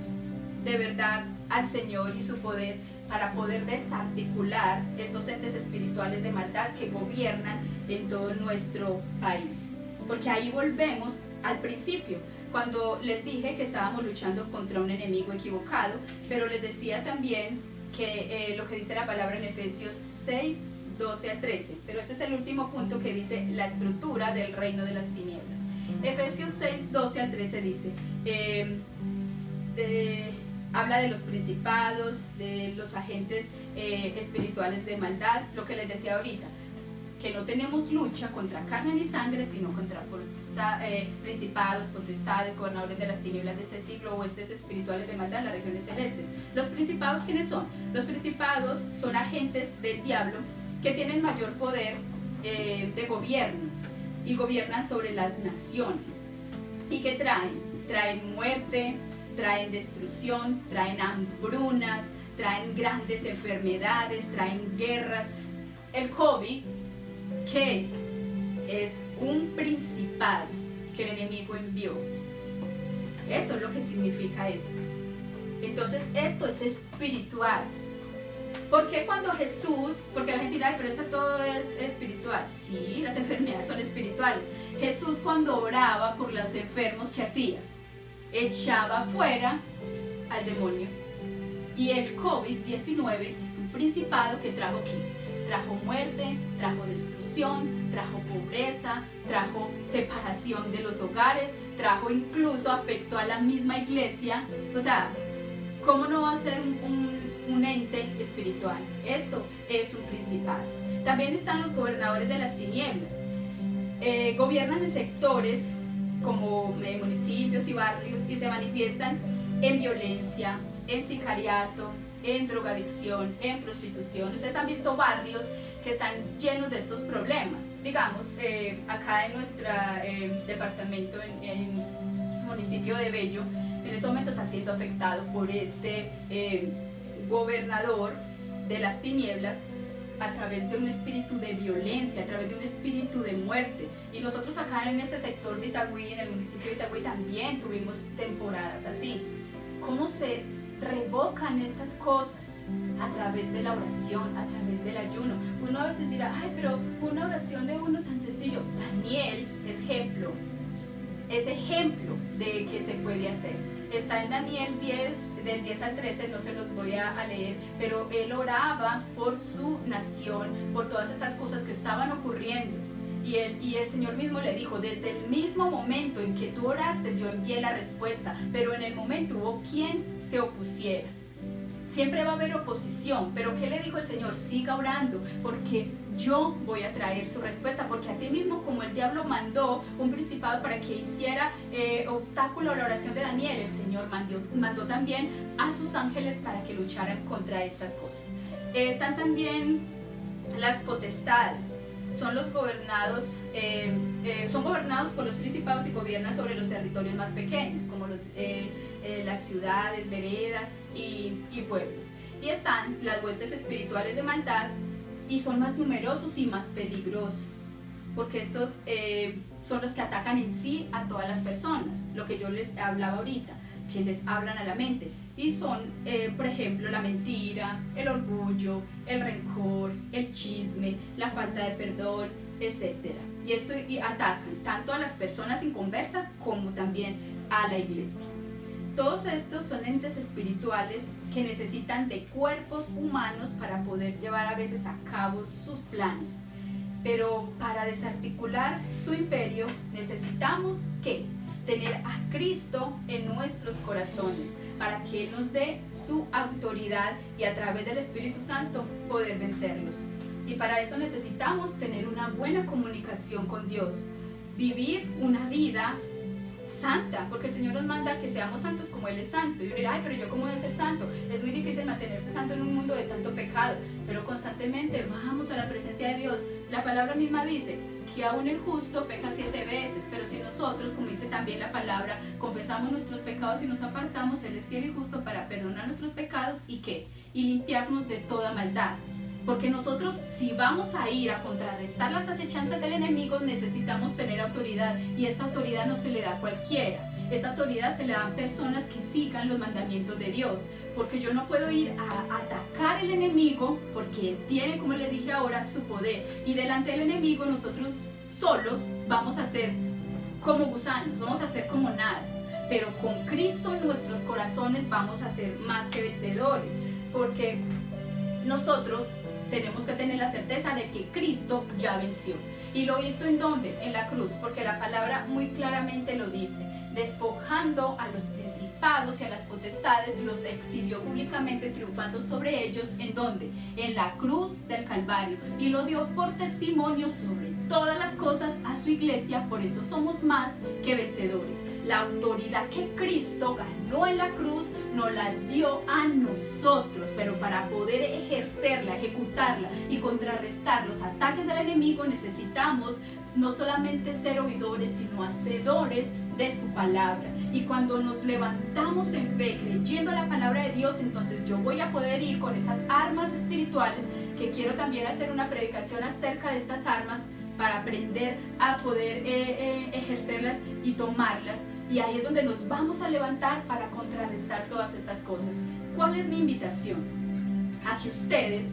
de verdad al Señor y su poder para poder desarticular estos entes espirituales de maldad que gobiernan en todo nuestro país. Porque ahí volvemos al principio, cuando les dije que estábamos luchando contra un enemigo equivocado, pero les decía también que lo que dice la palabra en Efesios 6, 12 al 13, pero este es el último punto que dice la estructura del reino de las tinieblas. Efesios 6, 12 al 13 dice, habla de los principados, de los agentes espirituales de maldad, lo que les decía ahorita, que no tenemos lucha contra carne ni sangre, sino contra principados, potestades, gobernadores de las tinieblas de este siglo, huestes espirituales de maldad en las regiones celestes. ¿Los principados quiénes son? Los principados son agentes del diablo que tienen mayor poder de gobierno y gobiernan sobre las naciones. ¿Y qué traen? Traen muerte, traen destrucción, traen hambrunas, traen grandes enfermedades, traen guerras. El COVID, ¿qué es? Es un principado que el enemigo envió. Eso es lo que significa esto. Entonces esto es espiritual. ¿Por qué cuando Jesús, porque la gente dirá, pero esto todo es espiritual? Sí, las enfermedades son espirituales. Jesús cuando oraba por los enfermos, ¿qué hacía? Echaba fuera al demonio. Y el COVID-19 es un principado que trajo ¿qué? Trajo muerte, trajo destrucción, trajo pobreza, trajo separación de los hogares, trajo incluso afectó a la misma iglesia. O sea, ¿cómo no va a ser un ente espiritual? Esto es un principado. También están los gobernadores de las tinieblas. Gobiernan en sectores como municipios y barrios y se manifiestan en violencia, en sicariato, en drogadicción, en prostitución. Ustedes han visto barrios que están llenos de estos problemas. Digamos, acá en nuestro departamento, en el municipio de Bello, en este momento está siendo afectado por este gobernador de las tinieblas a través de un espíritu de violencia, a través de un espíritu de muerte. Y nosotros acá en este sector de Itagüí, en el municipio de Itagüí, también tuvimos temporadas así. ¿Cómo se revocan estas cosas? A través de la oración, a través del ayuno. Uno a veces dirá, ay, pero una oración de uno tan sencillo. Daniel es ejemplo de que se puede hacer. Está en Daniel 10, del 10 al 13, no se los voy a leer, pero él oraba por su nación, por todas estas cosas que estaban ocurriendo. Y el Señor mismo le dijo, desde el mismo momento en que tú oraste, yo envié la respuesta, pero en el momento hubo quien se opusiera. Siempre va a haber oposición, pero ¿qué le dijo el Señor? Siga orando, porque yo voy a traer su respuesta, porque así mismo como el diablo mandó un principado para que hiciera obstáculo a la oración de Daniel, el Señor mandó también a sus ángeles para que lucharan contra estas cosas. Están también las potestades. Son gobernados por los principados y gobiernan sobre los territorios más pequeños, como las ciudades, veredas y pueblos. Y están las huestes espirituales de maldad, y son más numerosos y más peligrosos, porque estos son los que atacan en sí a todas las personas, lo que yo les hablaba ahorita, que les hablan a la mente. Y son, por ejemplo, la mentira, el orgullo, el rencor, el chisme, la falta de perdón, etc. Y atacan tanto a las personas inconversas como también a la iglesia. Todos estos son entes espirituales que necesitan de cuerpos humanos para poder llevar a veces a cabo sus planes. Pero para desarticular su imperio necesitamos ¿qué? tener a Cristo en nuestros corazones, para que Él nos dé su autoridad y a través del Espíritu Santo poder vencerlos. Y para esto necesitamos tener una buena comunicación con Dios, vivir una vida santa, porque el Señor nos manda que seamos santos como Él es santo. Y uno dirá, ay, pero yo cómo voy a ser santo. Es muy difícil mantenerse santo en un mundo de tanto pecado, pero constantemente vamos a la presencia de Dios. La palabra misma dice que aún el justo peca 7 veces, pero si nosotros, como dice también la palabra, confesamos nuestros pecados y nos apartamos, Él es fiel y justo para perdonar nuestros pecados y limpiarnos de toda maldad. Porque nosotros, si vamos a ir a contrarrestar las acechanzas del enemigo, necesitamos tener autoridad, y esta autoridad no se le da a cualquiera. Esta autoridad se le da a personas que sigan los mandamientos de Dios, porque yo no puedo ir a atacar al enemigo, porque él tiene, como les dije ahora, su poder, y delante del enemigo nosotros solos vamos a ser como gusanos, vamos a ser como nada. Pero con Cristo en nuestros corazones vamos a ser más que vencedores, porque nosotros tenemos que tener la certeza de que Cristo ya venció. ¿Y lo hizo en dónde? En la cruz, porque la palabra muy claramente lo dice. Despojando a los principados y a las potestades, los exhibió públicamente, triunfando sobre ellos. ¿En dónde? En la cruz del Calvario. Y lo dio por testimonio sobre todas las cosas a su iglesia. Por eso somos más que vencedores. La autoridad que Cristo ganó en la cruz nos la dio a nosotros, pero para poder ejercerla, ejecutarla y contrarrestar los ataques del enemigo necesitamos no solamente ser oidores, sino hacedores de su palabra. Y cuando nos levantamos en fe creyendo la palabra de Dios, entonces yo voy a poder ir con esas armas espirituales, que quiero también hacer una predicación acerca de estas armas para aprender a poder ejercerlas y tomarlas. Y ahí es donde nos vamos a levantar para contrarrestar todas estas cosas. ¿Cuál es mi invitación? A que ustedes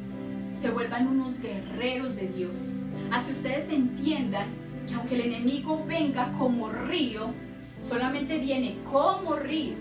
se vuelvan unos guerreros de Dios. A que ustedes entiendan que aunque el enemigo venga como río, solamente viene como río,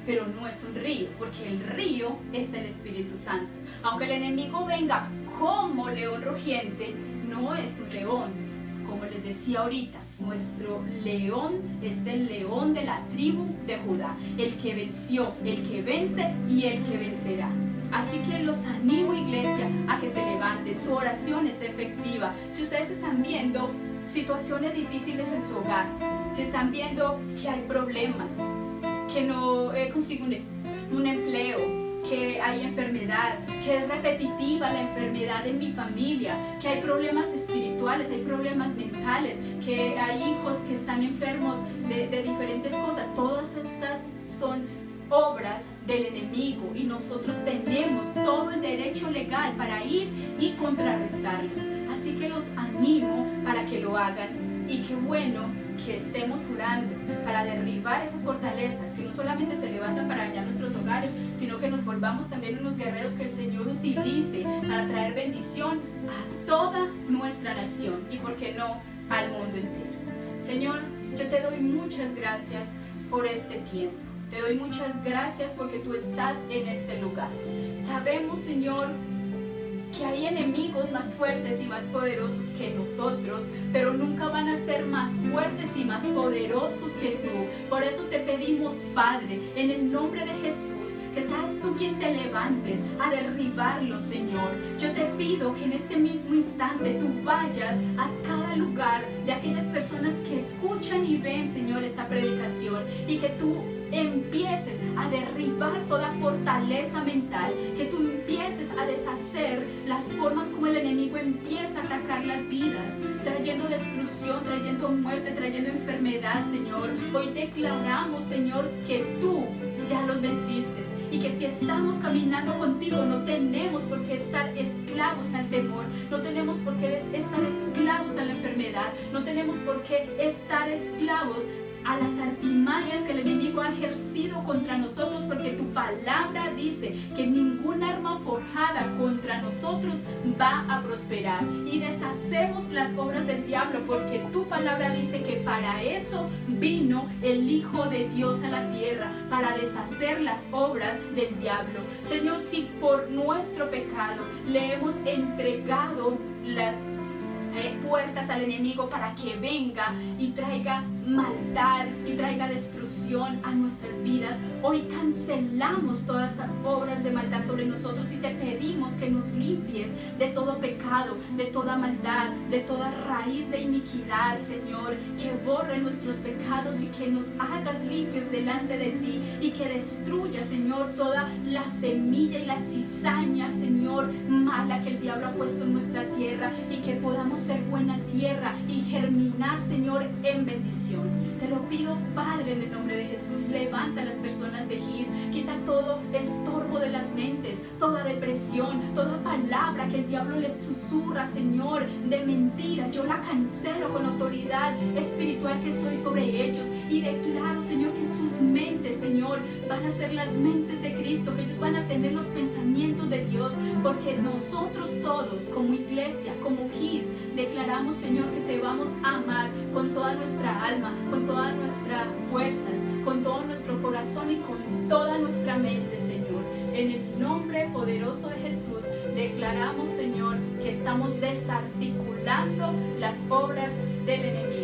pero no es un río, porque el río es el Espíritu Santo. Aunque el enemigo venga como león rugiente, no es un león. Como les decía ahorita, nuestro león es el león de la tribu de Judá, el que venció, el que vence y el que vencerá. Así que los animo, iglesia, a que se levanten. Su oración es efectiva. Si ustedes están viendo situaciones difíciles en su hogar, si están viendo que hay problemas, que no consigo un empleo, que hay enfermedad, que es repetitiva la enfermedad en mi familia, que hay problemas espirituales, hay problemas mentales, que hay hijos que están enfermos de diferentes cosas, todas estas son obras del enemigo y nosotros tenemos todo el derecho legal para ir y contrarrestarlas. Así que los animo para que lo hagan, y qué bueno que estemos orando para derribar esas fortalezas que no solamente se levantan para dañar nuestros hogares, sino que nos volvamos también unos guerreros que el Señor utilice para traer bendición a toda nuestra nación y, por qué no, al mundo entero. Señor, yo te doy muchas gracias por este tiempo. Te doy muchas gracias porque tú estás en este lugar. Sabemos, Señor, que hay enemigos más fuertes y más poderosos que nosotros, pero nunca van a ser más fuertes y más poderosos que tú. Por eso te pedimos, Padre, en el nombre de Jesús, que seas tú quien te levantes a derribarlos, Señor. Yo te pido que en este mismo instante tú vayas a cada lugar de aquellas personas que escuchan y ven, Señor, esta predicación, y que tú empieces a derribar toda fortaleza mental, que tú empieces a deshacer las formas como el enemigo empieza a atacar las vidas, trayendo destrucción, trayendo muerte, trayendo enfermedad, Señor. Hoy declaramos, Señor, que tú ya los venciste, y que si estamos caminando contigo no tenemos por qué estar esclavos al temor, no tenemos por qué estar esclavos a la enfermedad, no tenemos por qué estar esclavos a las artimañas que el enemigo ha ejercido contra nosotros, porque tu palabra dice que ninguna arma forjada contra nosotros va a prosperar, y deshacemos las obras del diablo, porque tu palabra dice que para eso vino el Hijo de Dios a la tierra, para deshacer las obras del diablo. Señor, si por nuestro pecado le hemos entregado puertas al enemigo para que venga y traiga maldad y traiga destrucción a nuestras vidas. Hoy cancelamos todas estas obras de maldad sobre nosotros y te pedimos que nos limpies de todo pecado, de toda maldad, de toda raíz de iniquidad, Señor, que borre nuestros pecados y que nos hagas limpios delante de ti y que destruya, Señor, toda la semilla y la cizaña, Señor, mala que el diablo ha puesto en nuestra tierra, y que podamos ser buena tierra y germinar, Señor, en bendición. Te lo pido, Padre, en el nombre de Jesús. Levanta a las personas de GIS, quita todo estorbo de las mentes, toda depresión, toda palabra que el diablo les susurra, Señor, de mentira. Yo la cancelo con autoridad espiritual que soy sobre ellos y declaro, Señor, que sus mentes, Señor, van a ser las mentes de Cristo, que ellos van a tener los pensamientos de Dios, porque nosotros todos, como iglesia, como GIS, declaramos, Señor, que te vamos a amar con toda nuestra alma, con todas nuestras fuerzas, con todo nuestro corazón y con toda nuestra mente, Señor. En el nombre poderoso de Jesús declaramos, Señor, que estamos desarticulando las obras del enemigo.